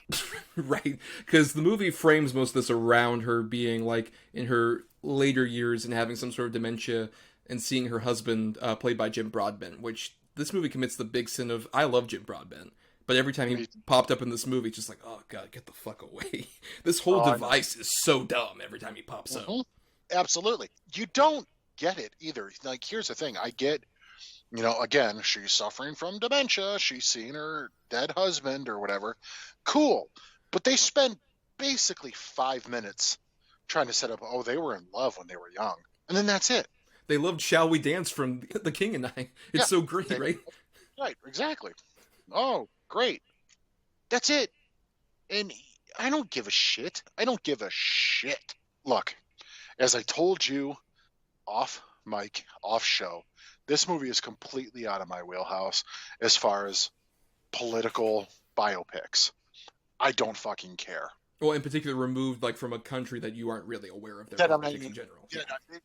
Right. Because the movie frames most of this around her being like in her later years and having some sort of dementia, and seeing her husband played by Jim Broadbent, which this movie commits the big sin of, I love Jim Broadbent, but every time he popped up in this movie, it's just like, oh god, get the fuck away. This whole device is so dumb every time he pops up. Absolutely. You don't get it either. Like, here's the thing. I get, again, she's suffering from dementia. She's seen her dead husband or whatever. Cool. But they spend basically 5 minutes trying to set up, they were in love when they were young. And then that's it. They loved Shall We Dance from The King and I. It's so great, right? Right, exactly. Oh, great. That's it. And I don't give a shit. Look, as I told you off mic, off show, this movie is completely out of my wheelhouse as far as political biopics. I don't fucking care. Well, in particular, removed like from a country that you aren't really aware of their politics in general. Yeah,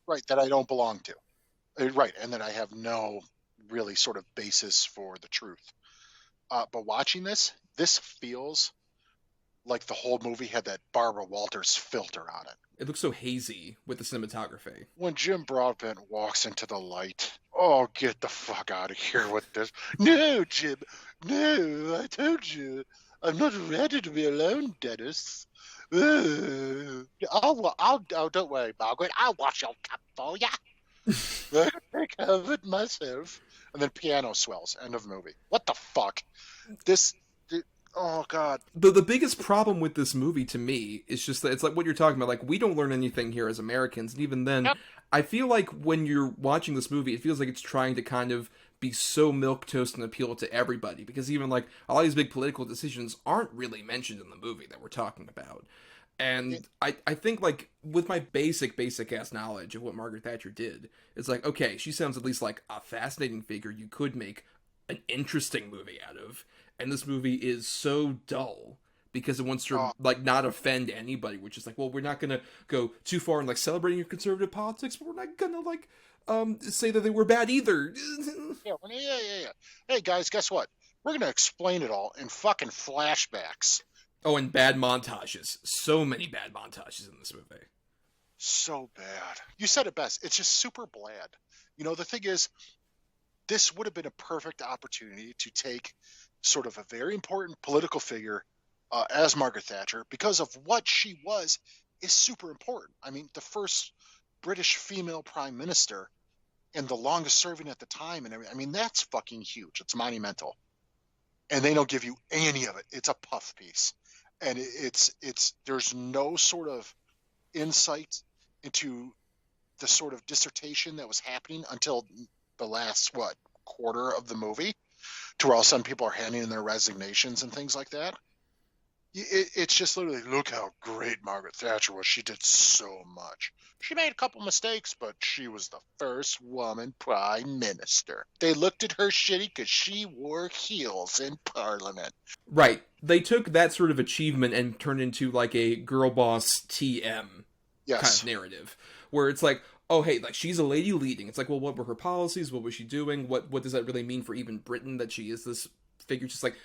right, that I don't belong to. Right, and that I have no really sort of basis for the truth. But watching this feels like the whole movie had that Barbara Walters filter on it. It looks so hazy with the cinematography. When Jim Broadbent walks into the light, oh, get the fuck out of here with this. No, Jim, no, I told you. I'm not ready to be alone, Dennis. Don't worry, Margaret. I'll wash your cup for ya. I can take care of it myself. And then piano swells. End of movie. What the fuck? Oh, God. The biggest problem with this movie, to me, is just that it's like what you're talking about. Like, we don't learn anything here as Americans. And even then, I feel like when you're watching this movie, it feels like it's trying to kind of be so milquetoast and appeal to everybody, because even like a lot of these big political decisions aren't really mentioned in the movie that we're talking about. And I think like with my basic ass knowledge of what Margaret Thatcher did, it's like, okay, she sounds at least like a fascinating figure you could make an interesting movie out of, and this movie is so dull because it wants to like not offend anybody, which is like, well, we're not gonna go too far in like celebrating your conservative politics, but we're not gonna like say that they were bad either. Yeah. Hey guys, guess what? We're gonna explain it all in fucking flashbacks. Oh, and bad montages. So many bad montages in this movie. So bad. You said it best. It's just super bland. The thing is, this would have been a perfect opportunity to take sort of a very important political figure as Margaret Thatcher, because of what she was, is super important. I mean, the first British female prime minister and the longest serving at the time, and everything. I mean, that's fucking huge. It's monumental. And they don't give you any of it. It's a puff piece. And there's no sort of insight into the sort of dissertation that was happening until the last, quarter of the movie, to where all of a sudden people are handing in their resignations and things like that. It's just literally, look how great Margaret Thatcher was. She did so much. She made a couple mistakes, but she was the first woman prime minister. They looked at her shitty because she wore heels in Parliament. Right. They took that sort of achievement and turned into like a girl boss TM kind of narrative, where it's like, oh, hey, like she's a lady leading. It's like, well, what were her policies? What was she doing? What does that really mean for even Britain, that she is this figure? Just like,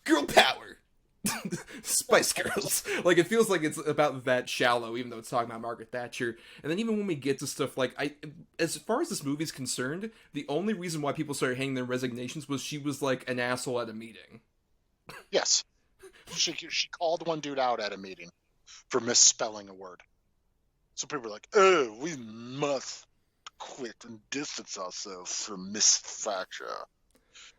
girl power. Spice Girls. Like, it feels like it's about that shallow, even though it's talking about Margaret Thatcher. And then even when we get to stuff like, as far as this movie's concerned, the only reason why people started hanging their resignations was she was like an asshole at a meeting. Yes. She called one dude out at a meeting for misspelling a word. So people were like, oh, we must quit and distance ourselves from Miss Thatcher.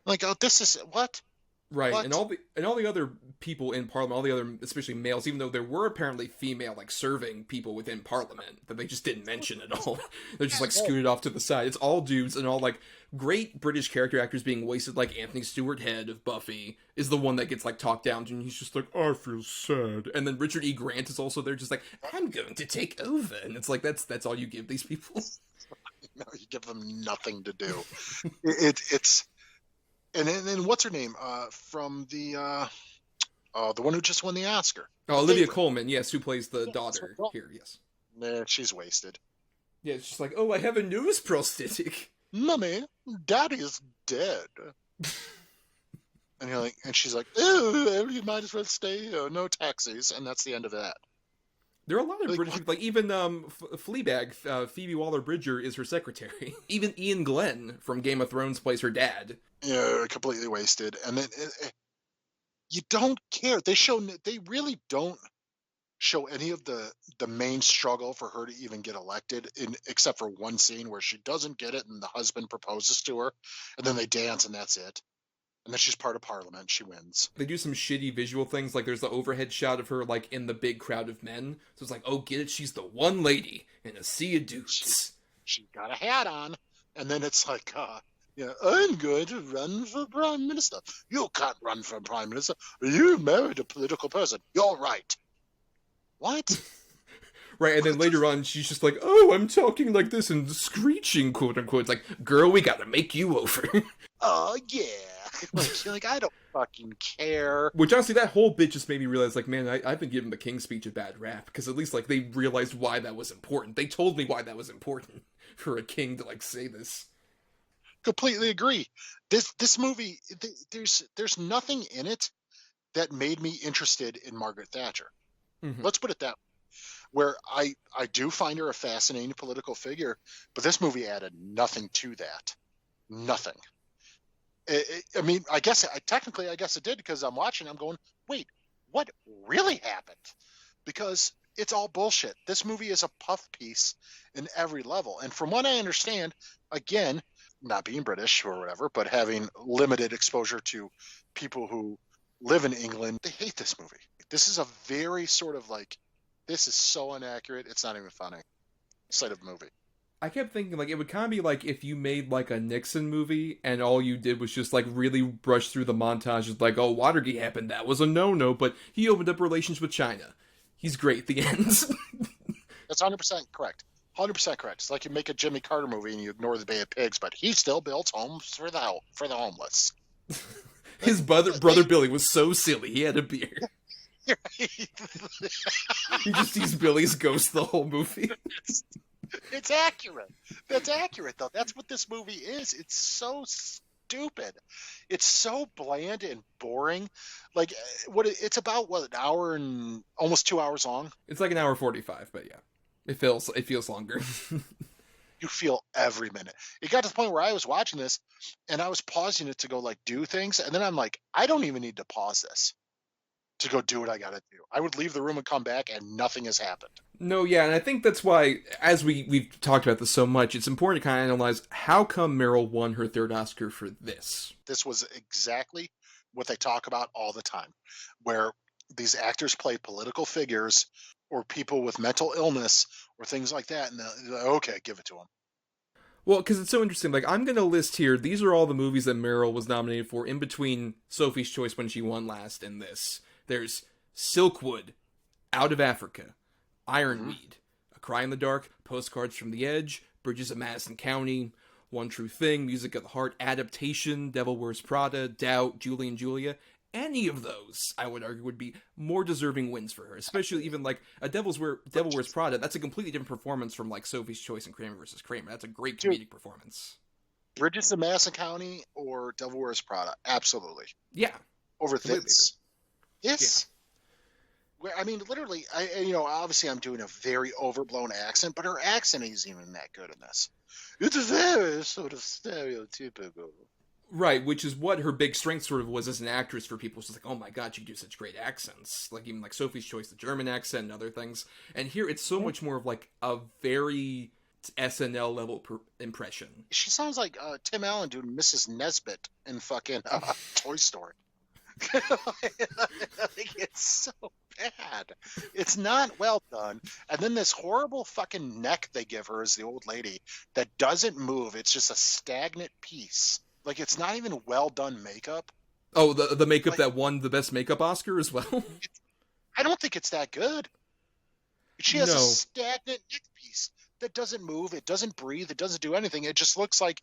Like, oh, this is, what? Right, what? and all the other people in Parliament, all the other, especially males, even though there were apparently female, like, serving people within Parliament that they just didn't mention at all. They're just, like, scooted off to the side. It's all dudes, and all, like, great British character actors being wasted, like Anthony Stewart Head of Buffy is the one that gets, like, talked down to, and he's just like, I feel sad. And then Richard E. Grant is also there, just like, I'm going to take over. And it's like, that's all you give these people? No, you give them nothing to do. It's... And then what's her name? From the one who just won the Oscar. Oh, Olivia Colman, yes, who plays the daughter here, yes. Nah, she's wasted. Yeah, it's just like, oh, I have a nose prosthetic. Mommy, Daddy is dead. And you're like, and she's like, oh, you might as well stay. No taxis, and that's the end of that. There are a lot of British people, like even Fleabag, Phoebe Waller-Bridger is her secretary. Even Ian Glenn from Game of Thrones plays her dad. Yeah, completely wasted. And then you don't care. They really don't show any of the main struggle for her to even get elected, except for one scene where she doesn't get it and the husband proposes to her, and then they dance and that's it. And then she's part of Parliament. She wins. They do some shitty visual things. Like, there's the overhead shot of her, like, in the big crowd of men. So it's like, oh, get it? She's the one lady in a sea of dudes. She's got a hat on. And then it's like, I'm going to run for Prime Minister. You can't run for Prime Minister. You married a political person. You're right. What? Right, and then later on, she's just like, oh, I'm talking like this and screeching, quote-unquote. It's like, girl, we gotta make you over. Oh, yeah. Like, I don't fucking care. Which, honestly, that whole bit just made me realize, like, man, I've been giving the King's Speech a bad rap, because at least, like, they realized why that was important. They told me why that was important for a king to, like, say this. Completely agree. This movie, there's nothing in it that made me interested in Margaret Thatcher. Mm-hmm. Let's put it that way. Where I do find her a fascinating political figure, but this movie added nothing to that. Nothing. I mean, I guess it did, because I'm watching, I'm going, wait, what really happened? Because it's all bullshit. This movie is a puff piece in every level. And from what I understand, again, not being British or whatever, but having limited exposure to people who live in England, they hate this movie. This is a very sort of like, this is so inaccurate, it's not even funny. Side of movie. I kept thinking, like, it would kind of be like if you made, like, a Nixon movie, and all you did was just, like, really brush through the montages, like, oh, Watergate happened, that was a no-no, but he opened up relations with China. He's great, the end. That's 100% correct. 100% correct. It's like you make a Jimmy Carter movie and you ignore the Bay of Pigs, but he still builds homes for the homeless. His brother Billy was so silly, he had a beer. He just sees Billy's ghost the whole movie. It's accurate. That's accurate, though. That's what this movie is. It's so stupid. It's so bland and boring. Like, it's about, an hour and almost 2 hours long? It's like an hour 45, but yeah. It feels longer. You feel every minute. It got to the point where I was watching this, and I was pausing it to go, like, do things, and then I'm like, I don't even need to pause this to go do what I gotta do. I would leave the room and come back, and nothing has happened. No, yeah, and I think that's why, as we've talked about this so much, it's important to kind of analyze how come Meryl won her third Oscar for this. This was exactly what they talk about all the time, where these actors play political figures or people with mental illness or things like that, and they're like, okay, give it to them. Well, because it's so interesting. Like, I'm going to list here, these are all the movies that Meryl was nominated for in between Sophie's Choice when she won last and this. There's Silkwood, Out of Africa, Ironweed, A Cry in the Dark, Postcards from the Edge, Bridges of Madison County, One True Thing, Music of the Heart, Adaptation, Devil Wears Prada, Doubt, Julie and Julia. Any of those, I would argue, would be more deserving wins for her. Especially even like a Devil Wears Prada. That's a completely different performance from like Sophie's Choice and Kramer versus Kramer. That's a great comedic performance. Bridges of Madison County or Devil Wears Prada, absolutely. Yeah, over this. Yes. Yeah. I mean, literally, obviously I'm doing a very overblown accent, but her accent isn't even that good in this. It's very sort of stereotypical. Right, which is what her big strength sort of was as an actress for people. It's just like, oh my god, she can do such great accents. Like, even like Sophie's Choice, the German accent and other things. And here it's so much more of like a very SNL level impression. She sounds like Tim Allen doing Mrs. Nesbit in fucking Toy Story. It's so bad. It's not well done. And then this horrible fucking neck they give her as the old lady that doesn't move. It's just a stagnant piece. Like, it's not even well done makeup. Oh, the makeup that won the best makeup Oscar as well? I don't think it's that good. She has a stagnant neck piece that doesn't move. It doesn't breathe. It doesn't do anything. It just looks like,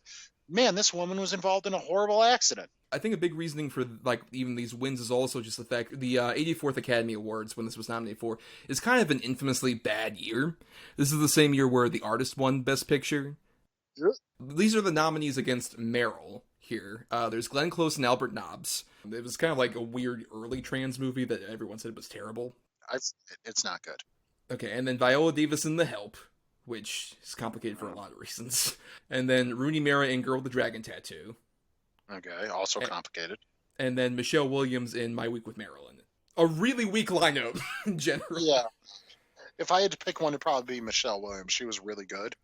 man, this woman was involved in a horrible accident. I think a big reasoning for like even these wins is also just the fact the 84th Academy Awards, when this was nominated for, is kind of an infamously bad year. This is the same year where The Artist won Best Picture. Yep. These are the nominees against Meryl here. There's Glenn Close and Albert Nobbs. It was kind of like a weird early trans movie that everyone said was terrible. It's not good. Okay, and then Viola Davis in The Help, which is complicated for a lot of reasons. And then Rooney Mara in Girl with the Dragon Tattoo. Okay, also complicated. And then Michelle Williams in My Week with Marilyn. A really weak lineup in general. Yeah. If I had to pick one, it'd probably be Michelle Williams. She was really good.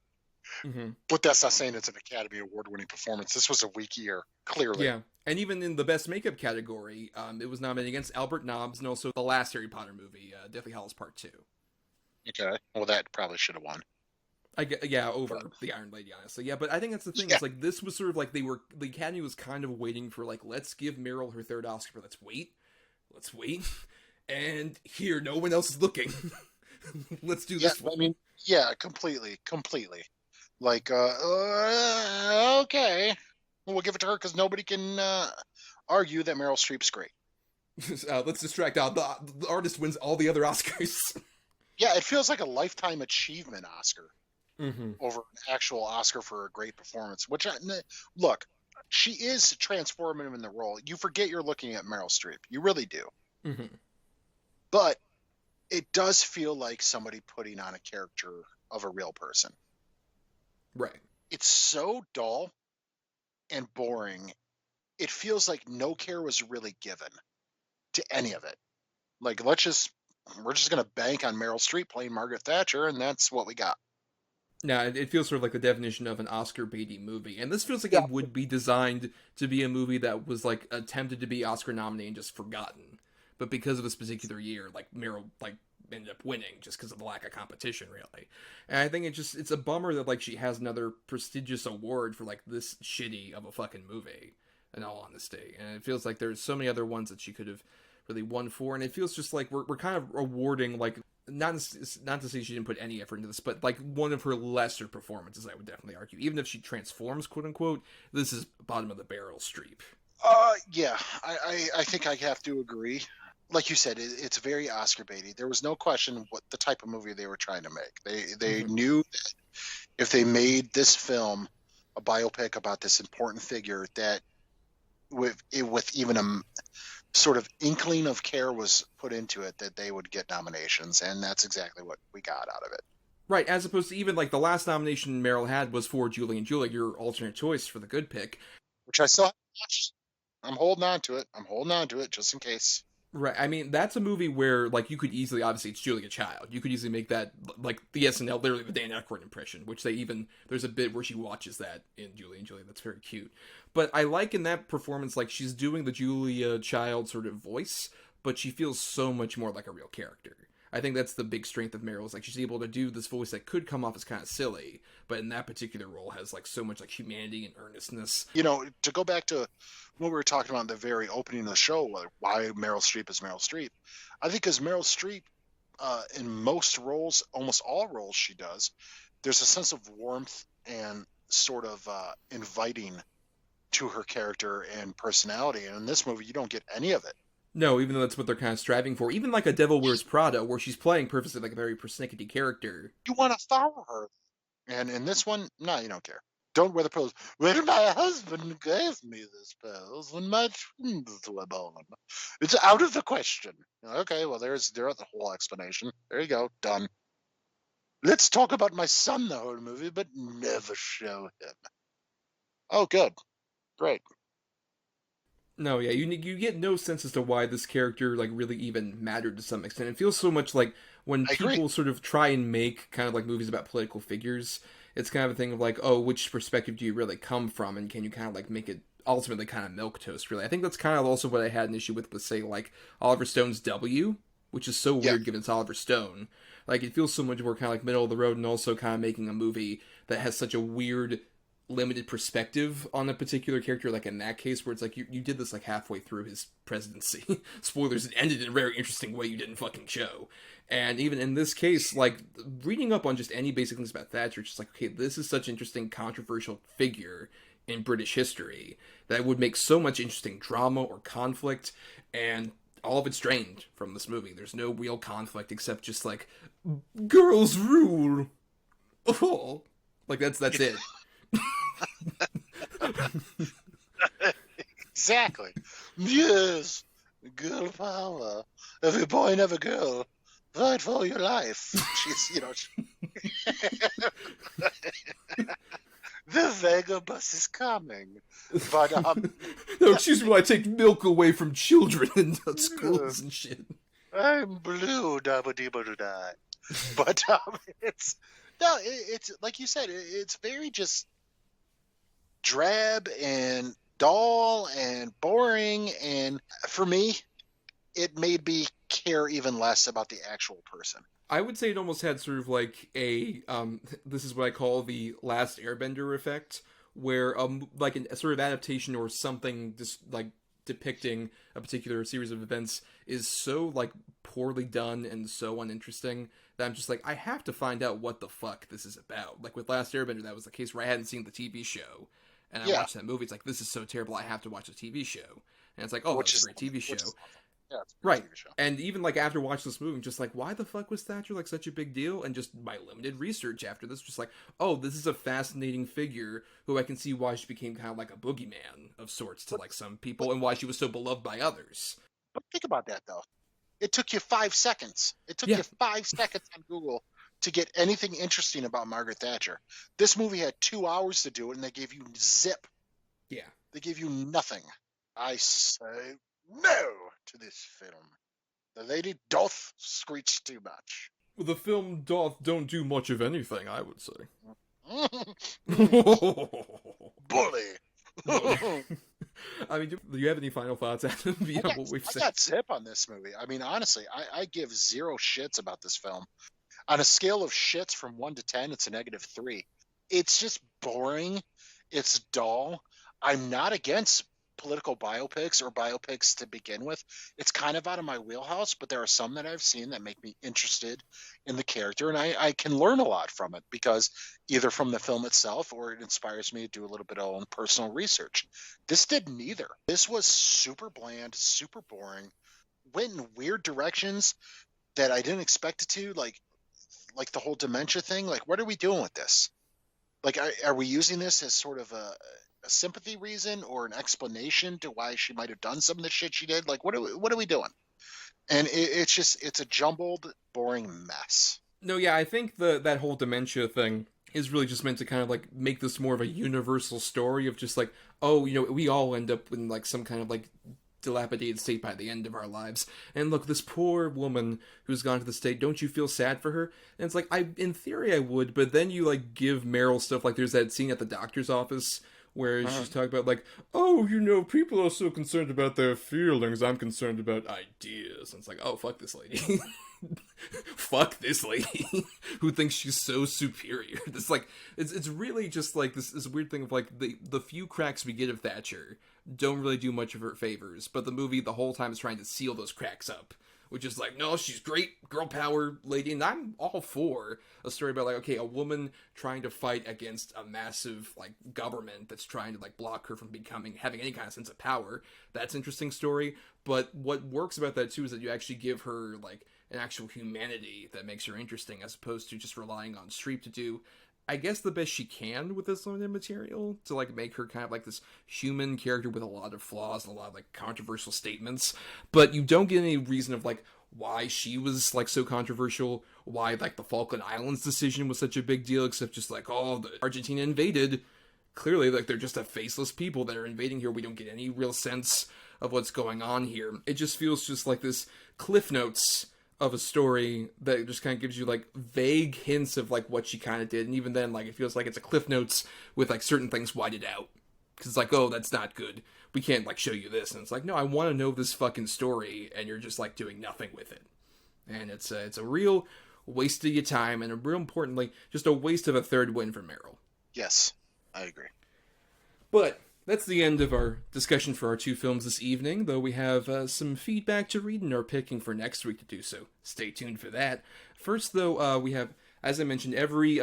Mm-hmm. But that's not saying it's an Academy Award-winning performance. This was a weak year, clearly. Yeah, and even in the Best Makeup category, it was nominated against Albert Nobbs and also the last Harry Potter movie, Deathly Hallows Part 2. Okay, well, that probably should have won. Over the Iron Lady, honestly. Yeah, but I think that's the thing. Yeah. It's like, this was sort of like the Academy was kind of waiting for, like, let's give Meryl her third Oscar, but let's wait. And here, no one else is looking. Let's do this one. I mean, yeah, completely. Like, okay. We'll give it to her because nobody can argue that Meryl Streep's great. Let's distract out. The artist wins all the other Oscars. Yeah, it feels like a Lifetime Achievement Oscar Mm-hmm. over an actual Oscar for a great performance. Look, she is transformative in the role. You forget you're looking at Meryl Streep. You really do. Mm-hmm. But it does feel like somebody putting on a character of a real person. Right. It's so dull and boring. It feels like no care was really given to any of it. Like, we're just going to bank on Meryl Streep playing Margaret Thatcher, and that's what we got. Now, it feels sort of like the definition of an Oscar baity movie. And this feels like it would be designed to be a movie that was, like, attempted to be Oscar nominated and just forgotten. But because of this particular year, like, Meryl, like, ended up winning just because of the lack of competition, really. And I think it's a bummer that, like, she has another prestigious award for, like, this shitty of a fucking movie, in all honesty. And it feels like there's so many other ones that she could have really won for, and it feels just like we're kind of awarding, like, not to say she didn't put any effort into this, but, like, one of her lesser performances, I would definitely argue. Even if she transforms, quote-unquote, this is bottom of the barrel Streep. Yeah, I think I have to agree. Like you said, it's very Oscar baity. There was no question what the type of movie they were trying to make. They knew that if they made this film a biopic about this important figure, that with even a sort of inkling of care was put into it, that they would get nominations, and that's exactly what we got out of it. Right, as opposed to even, like, the last nomination Meryl had was for Julie and Julia, your alternate choice for the good pick. Which I still haven't watched. I'm holding on to it just in case. Right, I mean, that's a movie where, like, you could easily, obviously, it's Julia Child. You could easily make that, like, the SNL, literally the Dan Aykroyd impression, which there's a bit where she watches that in Julie and Julia that's very cute. But I like in that performance, like, she's doing the Julia Child sort of voice, but she feels so much more like a real character. I think that's the big strength of Meryl, is like she's able to do this voice that could come off as kind of silly, but in that particular role has like so much like humanity and earnestness. You know, to go back to what we were talking about in the very opening of the show, like why Meryl Streep is Meryl Streep. I think as Meryl Streep, in most roles, almost all roles she does, there's a sense of warmth and sort of inviting to her character and personality. And in this movie, you don't get any of it. No, even though that's what they're kind of striving for. Even like a Devil Wears Prada, where she's playing purposely like a very persnickety character. You want to follow her. And in this one, no, you don't care. Don't wear the pearls. Well, my husband gave me these pearls when my twins were born. It's out of the question. Okay, well, there's the whole explanation. There you go, done. Let's talk about my son the whole movie, but never show him. Oh, good. Great. No, yeah, you get no sense as to why this character like really even mattered to some extent. It feels so much like when people sort of try and make kind of like movies about political figures, it's kind of a thing of like, oh, which perspective do you really come from, and can you kind of like make it ultimately kind of milquetoast, really? I think that's kind of also what I had an issue with say, like, Oliver Stone's W, which is so weird given it's Oliver Stone. Like, it feels so much more kind of like middle of the road, and also kind of making a movie that has such a weird limited perspective on a particular character, like in that case, where it's like you did this like halfway through his presidency. Spoilers, it ended in a very interesting way you didn't fucking show. And even in this case, like, reading up on just any basic things about Thatcher, it's just like, okay, this is such an interesting, controversial figure in British history that would make so much interesting drama or conflict, and all of it's drained from this movie. There's no real conflict except just like, girls rule. Oh, like that's it. Exactly. Yes. Girl power. Every boy and every girl. Fight for your life. She's, you know. The Vega bus is coming. But, no, excuse me, when I take milk away from children in schools and shit. I'm blue, dabba-dee-ba-doo-die. But, it's like you said, it's very just drab and dull and boring, and for me, it made me care even less about the actual person. I would say it almost had sort of like a this is what I call the Last Airbender effect, where like a sort of adaptation or something just like depicting a particular series of events is so like poorly done and so uninteresting that I'm just like, I have to find out what the fuck this is about. Like with Last Airbender, that was the case where I hadn't seen the TV show, and I watched that movie. It's like, this is so terrible, I have to watch the TV show. And it's like, oh, it's a great TV show. Yeah, it's a right. TV show. And even like after watching this movie, I'm just like, why the fuck was Thatcher like such a big deal? And just my limited research after this, just like, oh, this is a fascinating figure who I can see why she became kind of like a boogeyman of sorts to like some people, and why she was so beloved by others. But think about that though. It took you 5 seconds. It took you 5 seconds on Google to get anything interesting about Margaret Thatcher. This movie had 2 hours to do it, and they gave you zip. Yeah. They gave you nothing. I say no to this film. The lady doth screech too much. Well, the film don't do much of anything, I would say. Bully. I mean, do you have any final thoughts, Adam, beyond what we've said? I got zip on this movie. I mean, honestly, I give 0 shits about this film. On a scale of shits from 1 to 10, it's a -3. It's just boring. It's dull. I'm not against political biopics or biopics to begin with. It's kind of out of my wheelhouse, but there are some that I've seen that make me interested in the character, and I can learn a lot from it, because either from the film itself or it inspires me to do a little bit of own personal research. This did neither. This was super bland, super boring, went in weird directions that I didn't expect it to, like the whole dementia thing. Like, what are we doing with this? Like, are we using this as sort of a sympathy reason or an explanation to why she might have done some of the shit she did? Like, what are we doing? And it's a jumbled, boring mess. No, yeah, I think that whole dementia thing is really just meant to kind of like make this more of a universal story of just like, oh, you know, we all end up in like some kind of like dilapidated state by the end of our lives, and look, this poor woman who's gone to the state, don't you feel sad for her? And it's like, in theory I would, but then you like give Meryl stuff like there's that scene at the doctor's office where she's talking about, like, oh, people are so concerned about their feelings, I'm concerned about ideas. And it's like, oh, fuck this lady. Fuck this lady who thinks she's so superior. It's like, it's really just like this weird thing of like the few cracks we get of Thatcher don't really do much of her favors, but the movie the whole time is trying to seal those cracks up, which is like, no, she's great, girl power lady, and I'm all for a story about, like, okay, a woman trying to fight against a massive, like, government that's trying to, like, block her from having any kind of sense of power. That's an interesting story, but what works about that, too, is that you actually give her, like, an actual humanity that makes her interesting, as opposed to just relying on Streep to do, I guess, the best she can with this limited material, to, like, make her kind of like this human character with a lot of flaws and a lot of, like, controversial statements, but you don't get any reason of, like, why she was, like, so controversial, why, like, the Falkland Islands decision was such a big deal, except just, like, oh, the Argentina invaded. Clearly, like, they're just a faceless people that are invading here. We don't get any real sense of what's going on here. It just feels just like this Cliff Notes of a story that just kind of gives you, like, vague hints of, like, what she kind of did, and even then, like, it feels like it's a Cliff Notes with, like, certain things whited out, because it's like, oh, that's not good, we can't, like, show you this, and it's like, no, I want to know this fucking story, and you're just, like, doing nothing with it, and it's a real waste of your time, and real importantly, just a waste of a third win for Meryl. Yes, I agree. But that's the end of our discussion for our two films this evening, though we have some feedback to read and are picking for next week to do so. Stay tuned for that. First, though, we have, as I mentioned, every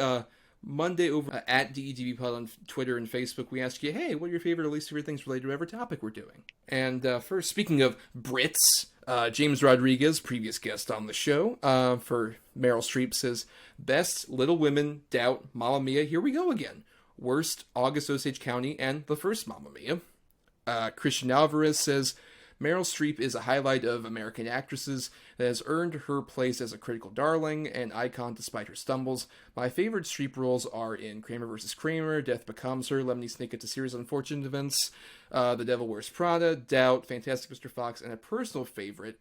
Monday over at DEDBpod on Twitter and Facebook, we ask you, hey, what are your favorite or least favorite things related to whatever topic we're doing? And first, speaking of Brits, James Rodriguez, previous guest on the show, for Meryl Streep, says, best, Little Women, Doubt, Mamma Mia, Here We Go Again. Worst, August Osage County, and the first Mamma Mia. Christian Alvarez says, Meryl Streep is a highlight of American actresses that has earned her place as a critical darling and icon despite her stumbles. My favorite Streep roles are in Kramer vs. Kramer, Death Becomes Her, Lemony Snicket to Series Unfortunate Events, The Devil Wears Prada, Doubt, Fantastic Mr. Fox, and a personal favorite,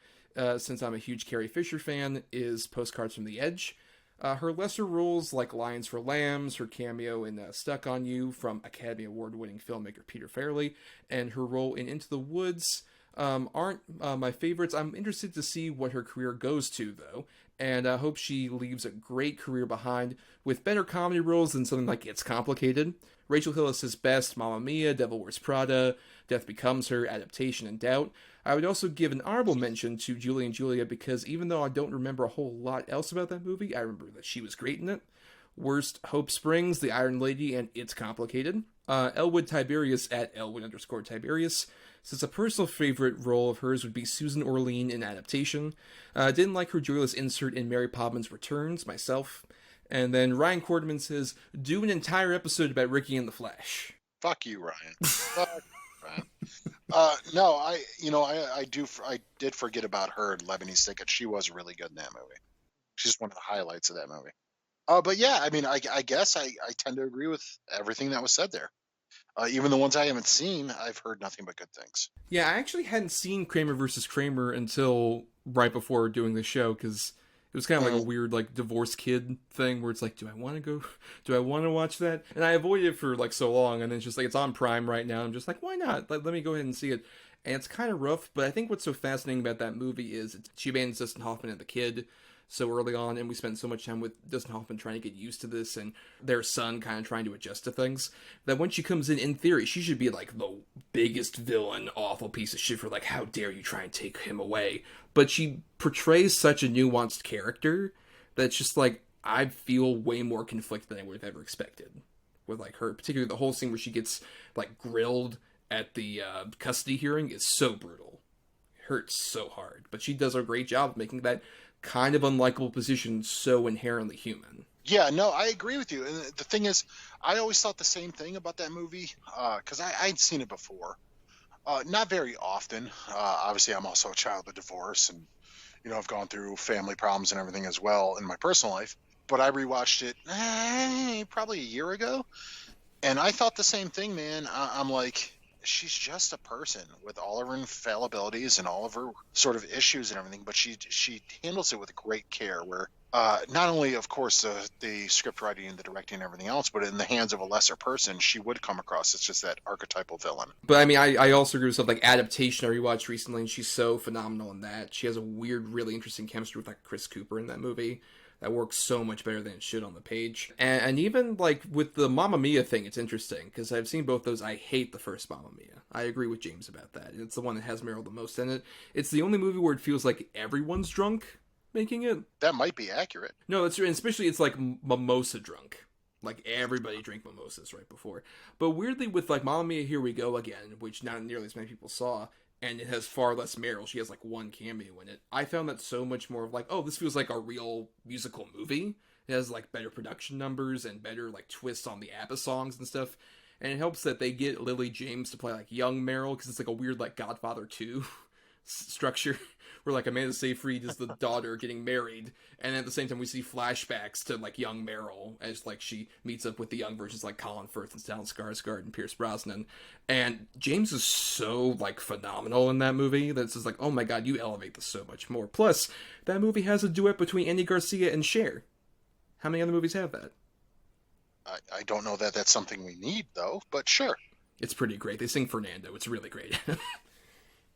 since I'm a huge Carrie Fisher fan, is Postcards from the Edge. Her lesser roles, like Lions for Lambs, her cameo in Stuck on You from Academy Award-winning filmmaker Peter Farrelly, and her role in Into the Woods aren't my favorites. I'm interested to see what her career goes to, though, and I hope she leaves a great career behind with better comedy roles than something like It's Complicated. Rachel Hillis says best, Mamma Mia, Devil Wears Prada, Death Becomes Her, Adaptation, and Doubt. I would also give an honorable mention to Julie and Julia because even though I don't remember a whole lot else about that movie, I remember that she was great in it. Worst, Hope Springs, The Iron Lady, and It's Complicated. Elwood Tiberius at Elwood_Tiberius says a personal favorite role of hers would be Susan Orlean in Adaptation. Didn't like her joyless insert in Mary Poppins Returns, myself. And then Ryan Quarterman says, do an entire episode about Ricky and the Flash. Fuck you, Ryan. Fuck you, Ryan. No, I did forget about her and Lemony Snicket. She was really good in that movie. She's one of the highlights of that movie. But yeah, I mean, I guess I tend to agree with everything that was said there. Even the ones I haven't seen, I've heard nothing but good things. Yeah, I actually hadn't seen Kramer vs. Kramer until right before doing the show, because it was kind of like a weird, like, divorced kid thing where it's like, do I want to watch that? And I avoided it for, like, so long, and then it's just like, it's on Prime right now. I'm just like, why not? Let me go ahead and see it. And it's kind of rough, but I think what's so fascinating about that movie is she abandons Dustin Hoffman and the kid so early on, and we spent so much time with Dustin Hoffman trying to get used to this, and their son kind of trying to adjust to things, that when she comes in theory, she should be, like, the biggest villain, awful piece of shit for, like, how dare you try and take him away. But she portrays such a nuanced character that it's just, like, I feel way more conflicted than I would have ever expected with, like, her. Particularly the whole scene where she gets, like, grilled at the custody hearing is so brutal. It hurts so hard. But she does a great job of making that kind of unlikable position so inherently human. Yeah, no, I agree with you. And the thing is, I always thought the same thing about that movie, because I'd seen it before. Not very often. Obviously, I'm also a child of divorce, and, you know, I've gone through family problems and everything as well in my personal life. But I rewatched it probably a year ago, and I thought the same thing, man. I'm like, she's just a person with all of her infallibilities and all of her sort of issues and everything, but she handles it with great care, where not only, of course, the script writing and the directing and everything else, but in the hands of a lesser person, she would come across as just that archetypal villain. But I mean, I also agree with stuff like Adaptation I rewatched recently, and she's so phenomenal in that. She has a weird, really interesting chemistry with like Chris Cooper in that movie that works so much better than it should on the page. And even like with the Mamma Mia thing, it's interesting because I've seen both those. I hate the first Mamma Mia. I agree with James about that. It's the one that has Meryl the most in it. It's the only movie where it feels like everyone's drunk making it. That might be accurate. No, that's true. And especially it's like mimosa drunk. Like everybody drank mimosas right before. But weirdly with like Mamma Mia, Here We Go Again, which not nearly as many people saw, and it has far less Meryl. She has like one cameo in it. I found that so much more of like, oh, this feels like a real musical movie. It has like better production numbers and better like twists on the ABBA songs and stuff. And it helps that they get Lily James to play like young Meryl, because it's like a weird like Godfather 2 structure where like Amanda Seyfried is the daughter getting married, and at the same time we see flashbacks to like young Meryl as like she meets up with the young versions like Colin Firth and Stellan Skarsgård and Pierce Brosnan. And James is so like phenomenal in that movie that it's just like, oh my god, you elevate this so much more. Plus that movie has a duet between Andy Garcia and Cher. How many other movies have that? I don't know that that's something we need though, but sure. It's pretty great. They sing Fernando. It's really great.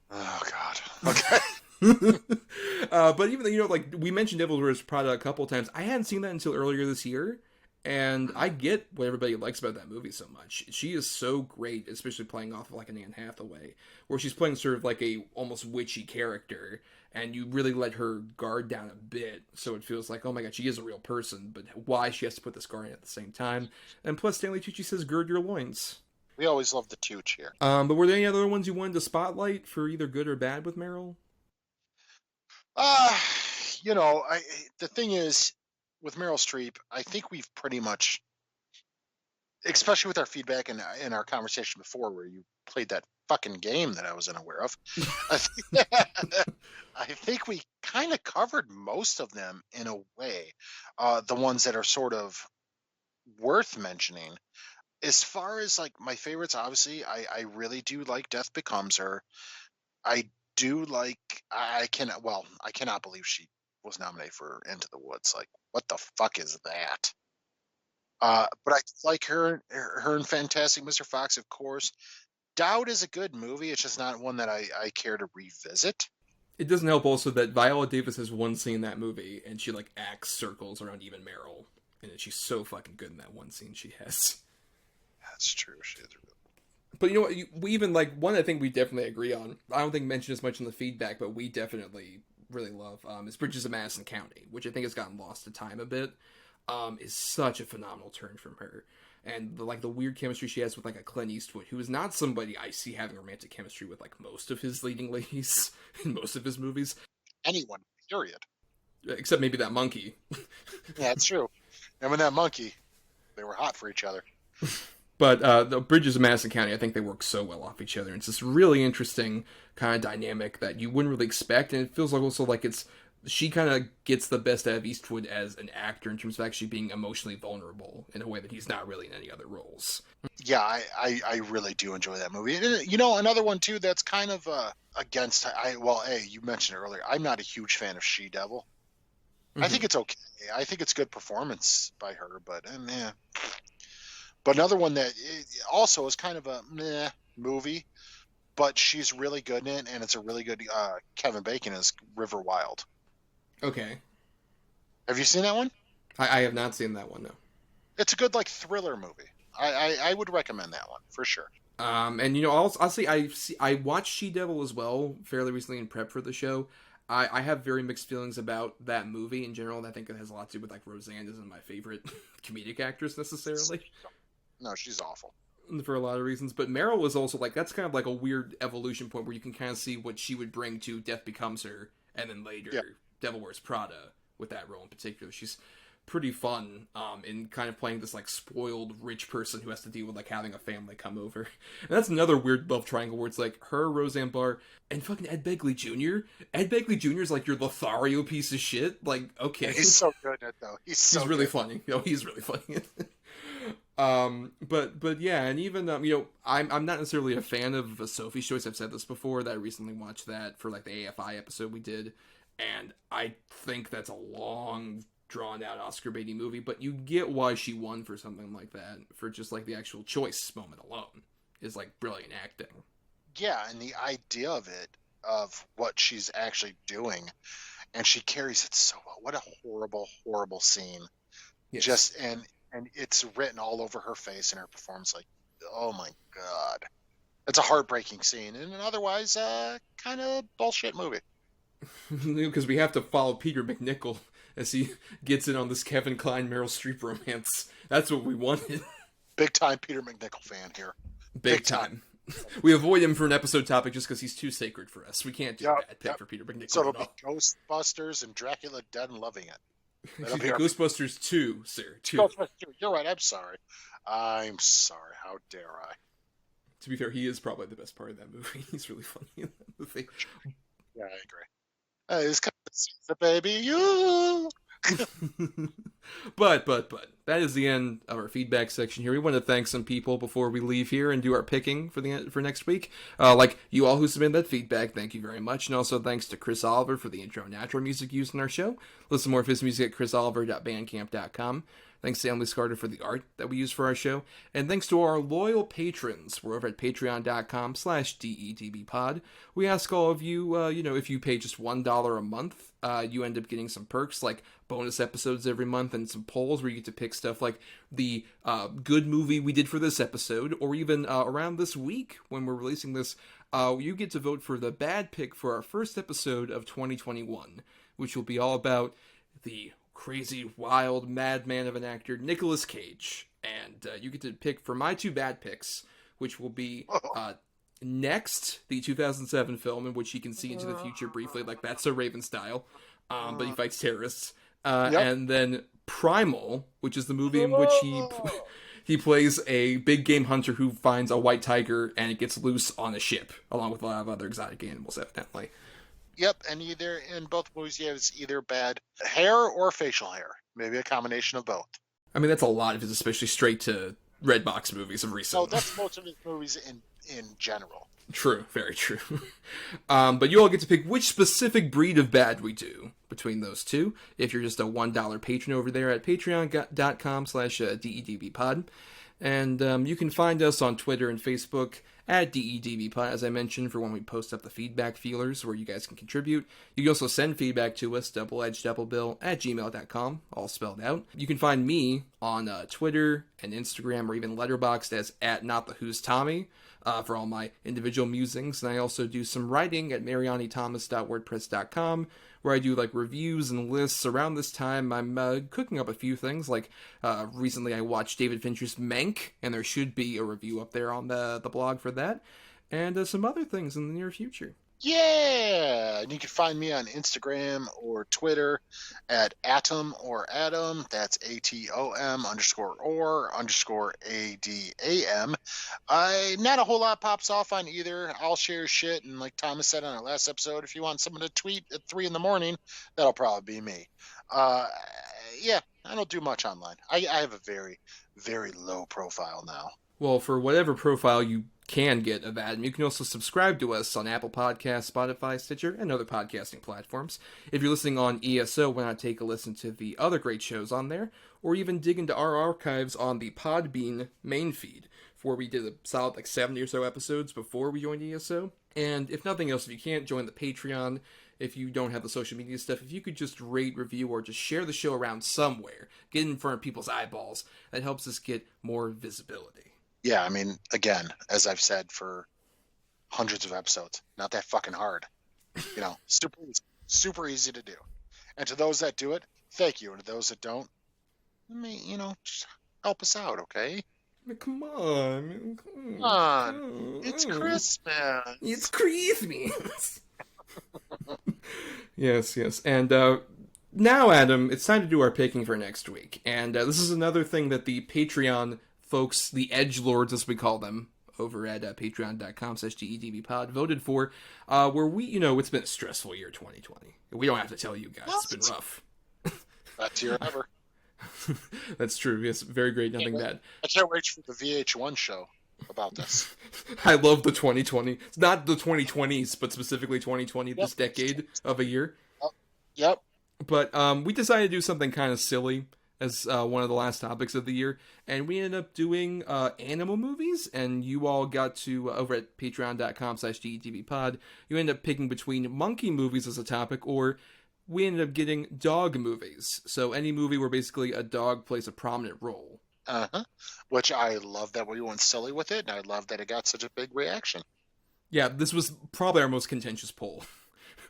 Oh god. Okay. But even though, you know, like we mentioned Devil Wears Prada a couple times, I hadn't seen that until earlier this year, and I get what everybody likes about that movie so much. She is so great, especially playing off of like an Anne Hathaway, where she's playing sort of like a almost witchy character, and you really let her guard down a bit, so it feels like, oh my god, she is a real person, but why she has to put this guard in at the same time. And plus, Stanley Tucci says, gird your loins. We always love the Tooch here. But were there any other ones you wanted to spotlight for either good or bad with Meryl? You know, the thing is, with Meryl Streep, I think we've pretty much, especially with our feedback and in our conversation before where you played that fucking game that I was unaware of, I think we kind of covered most of them in a way. The ones that are sort of worth mentioning. As far as like my favorites, obviously, I really do like Death Becomes Her. I do like, I cannot believe she was nominated for Into the Woods. Like, what the fuck is that? But I like her in Fantastic Mr. Fox, of course. Doubt is a good movie. It's just not one that I care to revisit. It doesn't help also that Viola Davis has one scene in that movie, and she like acts circles around even Meryl, and she's so fucking good in that one scene she has. That's true. She is really. But you know what? We even like one I think we definitely agree on. I don't think mentioned as much in the feedback, but we definitely really love is Bridges of Madison County, which I think has gotten lost to time a bit. Is such a phenomenal turn from her, and the weird chemistry she has with like a Clint Eastwood, who is not somebody I see having romantic chemistry with like most of his leading ladies in most of his movies. Anyone, period. Except maybe that monkey. Yeah, that's true. And when that monkey, they were hot for each other. But the Bridges of Madison County, I think they work so well off each other. It's this really interesting kind of dynamic that you wouldn't really expect, and it feels like also like she kind of gets the best out of Eastwood as an actor in terms of actually being emotionally vulnerable in a way that he's not really in any other roles. Yeah, I really do enjoy that movie. You know, another one too that's kind of against. You mentioned it earlier. I'm not a huge fan of She-Devil. Mm-hmm. I think it's okay. I think it's good performance by her, but yeah. But another one that also is kind of a meh movie, but she's really good in it, and it's a really good Kevin Bacon is River Wild. Okay. Have you seen that one? I have not seen that one, no. It's a good like thriller movie. I would recommend that one for sure. And you know, I'll say I watched She-Devil as well fairly recently in prep for the show. I have very mixed feelings about that movie in general, and I think it has a lot to do with like Roseanne isn't my favorite comedic actress necessarily. No, she's awful. For a lot of reasons. But Meryl is also like, that's kind of like a weird evolution point where you can kind of see what she would bring to Death Becomes Her, and then later Devil Wears Prada with that role in particular. She's pretty fun in kind of playing this like spoiled rich person who has to deal with like having a family come over. And that's another weird love triangle where it's like her, Roseanne Barr, and fucking Ed Begley Jr. Ed Begley Jr. is like your Lothario piece of shit. Like, okay. He's so good at it though. He's really funny. No, he's really funny. But yeah, and even I'm not necessarily a fan of Sophie's Choice. I've said this before, that I recently watched that for like the AFI episode we did, and I think that's a long, drawn out Oscar baity movie. But you get why she won for something like that, for just like the actual choice moment alone is like brilliant acting. Yeah, and the idea of it, of what she's actually doing, and she carries it so well. What a horrible, horrible scene. Yes. Just and it's written all over her face and her performance. Like, oh my god, it's a heartbreaking scene, and an otherwise kind of bullshit movie. Because we have to follow Peter McNichol as he gets in on this Kevin Kline Meryl Streep romance. That's what we wanted. Big time Peter McNichol fan here. Big time. We avoid him for an episode topic just because he's too sacred for us. We can't do a bad pick for Peter McNichol. So it'll be Ghostbusters and Dracula Dead and Loving It. Ghostbusters 2, sir. 2. Ghostbusters 2. You're right. I'm sorry. How dare I? To be fair, he is probably the best part of that movie. He's really funny in that movie. Yeah, I agree. It's the baby you. But that is the end of our feedback section here. We want to thank some people before we leave here and do our picking for next week. Like you all who submitted that feedback, thank you very much. And also thanks to Chris Oliver for the intro and outro music used in our show. Listen to more of his music at chrisoliver.bandcamp.com. Thanks to Emily Scarter for the art that we use for our show. And thanks to our loyal patrons. We're over at patreon.com/DEDBpod. We ask all of you, if you pay just $1 a month, you end up getting some perks like bonus episodes every month and some polls where you get to pick stuff like the good movie we did for this episode, or even around this week when we're releasing this, you get to vote for the bad pick for our first episode of 2021, which will be all about the crazy, wild madman of an actor, Nicolas Cage. And you get to pick for my 2 bad picks, which will be Next, the 2007 film in which he can see into the future briefly, like That's So Raven style, but he fights terrorists. And then Primal, which is the movie in which he plays a big game hunter who finds a white tiger and it gets loose on a ship, along with a lot of other exotic animals, evidently. Yep, and in both movies, he has either bad hair or facial hair. Maybe a combination of both. I mean, that's a lot of his, especially straight to Redbox movies of recent. Oh, that's most of his movies in general. True, very true. But you all get to pick which specific breed of bad we do between those two, if you're just a $1 patron over there at patreon.com/DEDBpod. And you can find us on Twitter and Facebook at DEDBpod, as I mentioned, for when we post up the feedback feelers where you guys can contribute. You can also send feedback to us, doubleedgedoublebill@gmail.com, all spelled out. You can find me on Twitter and Instagram or even Letterboxd as @NotTheWho'sTommy for all my individual musings. And I also do some writing at marianithomas.wordpress.com, where I do like reviews and lists. Around this time, I'm cooking up a few things. Like recently, I watched David Fincher's Mank, and there should be a review up there on the blog for that, and some other things in the near future. Yeah, and you can find me on Instagram or Twitter at Atom or Adam. That's ATOM_ADAM. Not a whole lot pops off on either. I'll share shit, and like Thomas said on our last episode, if you want someone to tweet at 3 a.m, that'll probably be me. Yeah, I don't do much online. I have a very, very low profile now. Well, for whatever profile you can get of Adam, you can also subscribe to us on Apple Podcasts, Spotify, Stitcher, and other podcasting platforms. If you're listening on ESO, why not take a listen to the other great shows on there, or even dig into our archives on the Podbean main feed, where we did a solid 70 or so episodes before we joined ESO. And if nothing else, if you can't join the Patreon, if you don't have the social media stuff, if you could just rate, review, or just share the show around somewhere, get in front of people's eyeballs, that helps us get more visibility. Yeah, I mean, again, as I've said for hundreds of episodes, not that fucking hard. Super easy to do. And to those that do it, thank you. And to those that don't, just help us out, okay? Come on. Come on. It's Christmas. It's Christmas. Yes. And now, Adam, it's time to do our picking for next week. And this is another thing that the Patreon folks, the edgelords as we call them, over at patreon.com/DEDBpod voted for, where we, it's been a stressful year, 2020. We don't have to tell you guys, it's been rough. Best year ever. That's true. Yes, very great. Nothing bad. I can't wait for the VH1 show about this. I love the 2020. It's not the 2020s, but specifically 2020, this decade of a year. Yep. But we decided to do something kind of silly as one of the last topics of the year, and we ended up doing animal movies, and you all got to, over at patreon.com/GETVpod, you ended up picking between monkey movies as a topic, or we ended up getting dog movies. So any movie where basically a dog plays a prominent role. Which I love that we went silly with it, and I love that it got such a big reaction. Yeah, this was probably our most contentious poll,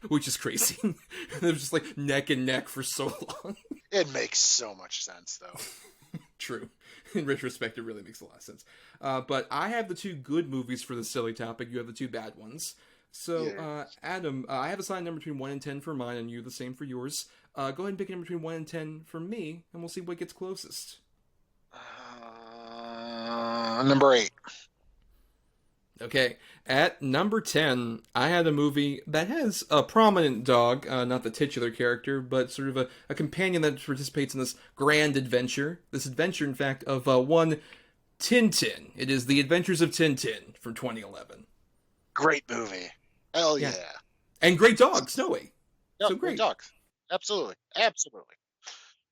which is crazy. It was just like neck and neck for so long. It makes so much sense, though. True. In retrospect, it really makes a lot of sense. But I have the two good movies for the silly topic. You have the two bad ones. So, Adam, I have assigned a number between 1 and 10 for mine, and you the same for yours. Go ahead and pick a number between 1 and 10 for me, and we'll see what gets closest. Number 8. Okay, at number 10, I had a movie that has a prominent dog, not the titular character, but sort of a companion that participates in this grand adventure. This adventure, in fact, of one Tintin. It is The Adventures of Tintin from 2011. Great movie. Hell yeah. And great dog, Snowy. Yep, So great. dog. Absolutely. Absolutely.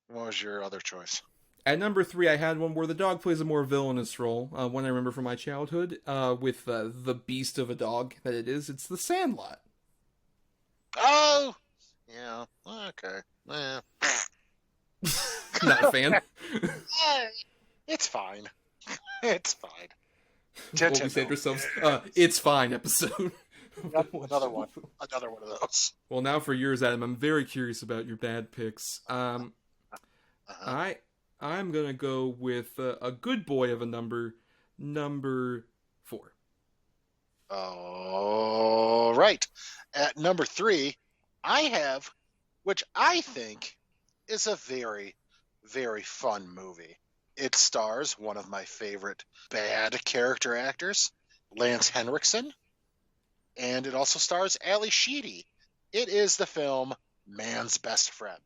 What was your other choice? At number 3, I had one where the dog plays a more villainous role, one I remember from my childhood, with the beast of a dog that it is. It's The Sandlot. Oh! Yeah, okay. Not a fan? It's fine. It's fine. What we say to ourselves, it's fine episode. Another one of those. Well, now for yours, Adam, I'm very curious about your bad picks. I'm gonna go with a good boy of a number 4. All right. At number 3, I have, which I think is a very, very fun movie. It stars one of my favorite bad character actors, Lance Henriksen, and it also stars Ali Sheedy. It is the film Man's Best Friend.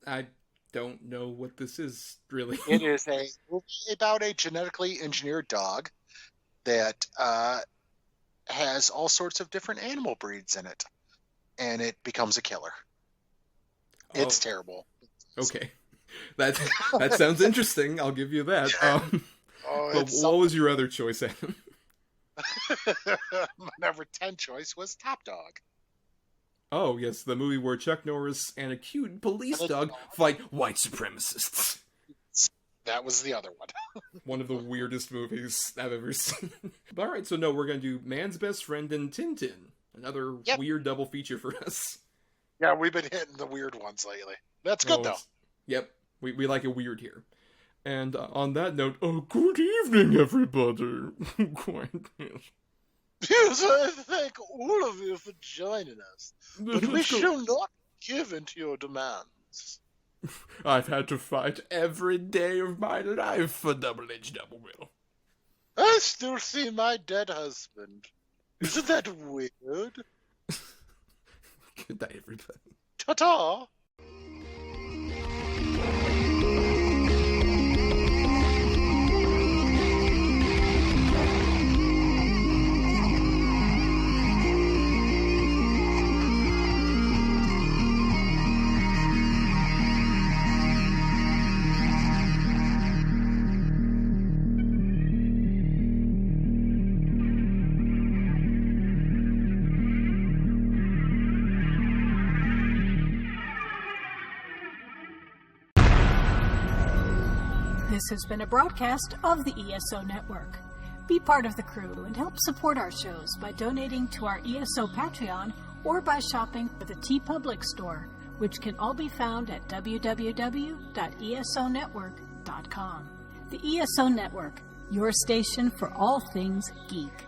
I don't know what this is, really. It is a movie about a genetically engineered dog that has all sorts of different animal breeds in it, and it becomes a killer. It's terrible. Okay. That sounds interesting. I'll give you that. But what was your other choice, Adam? My number 10 choice was Top Dog. Oh, yes, the movie where Chuck Norris and a cute police dog fight white supremacists. That was the other one. One of the weirdest movies I've ever seen. All right, so no, we're going to do Man's Best Friend and Tintin. Another weird double feature for us. Yeah, we've been hitting the weird ones lately. That's good, though. Yep, we like it weird here. And on that note, good evening, everybody. Yes, I thank all of you for joining us. But we shall not give in to your demands. I've had to fight every day of my life for Double H Double Will. I still see my dead husband. Isn't that weird? Good night, everybody. Ta-ta! This has been a broadcast of the ESO Network. Be part of the crew and help support our shows by donating to our ESO Patreon or by shopping at the TeePublic store, which can all be found at www.esonetwork.com. The ESO Network, your station for all things geek.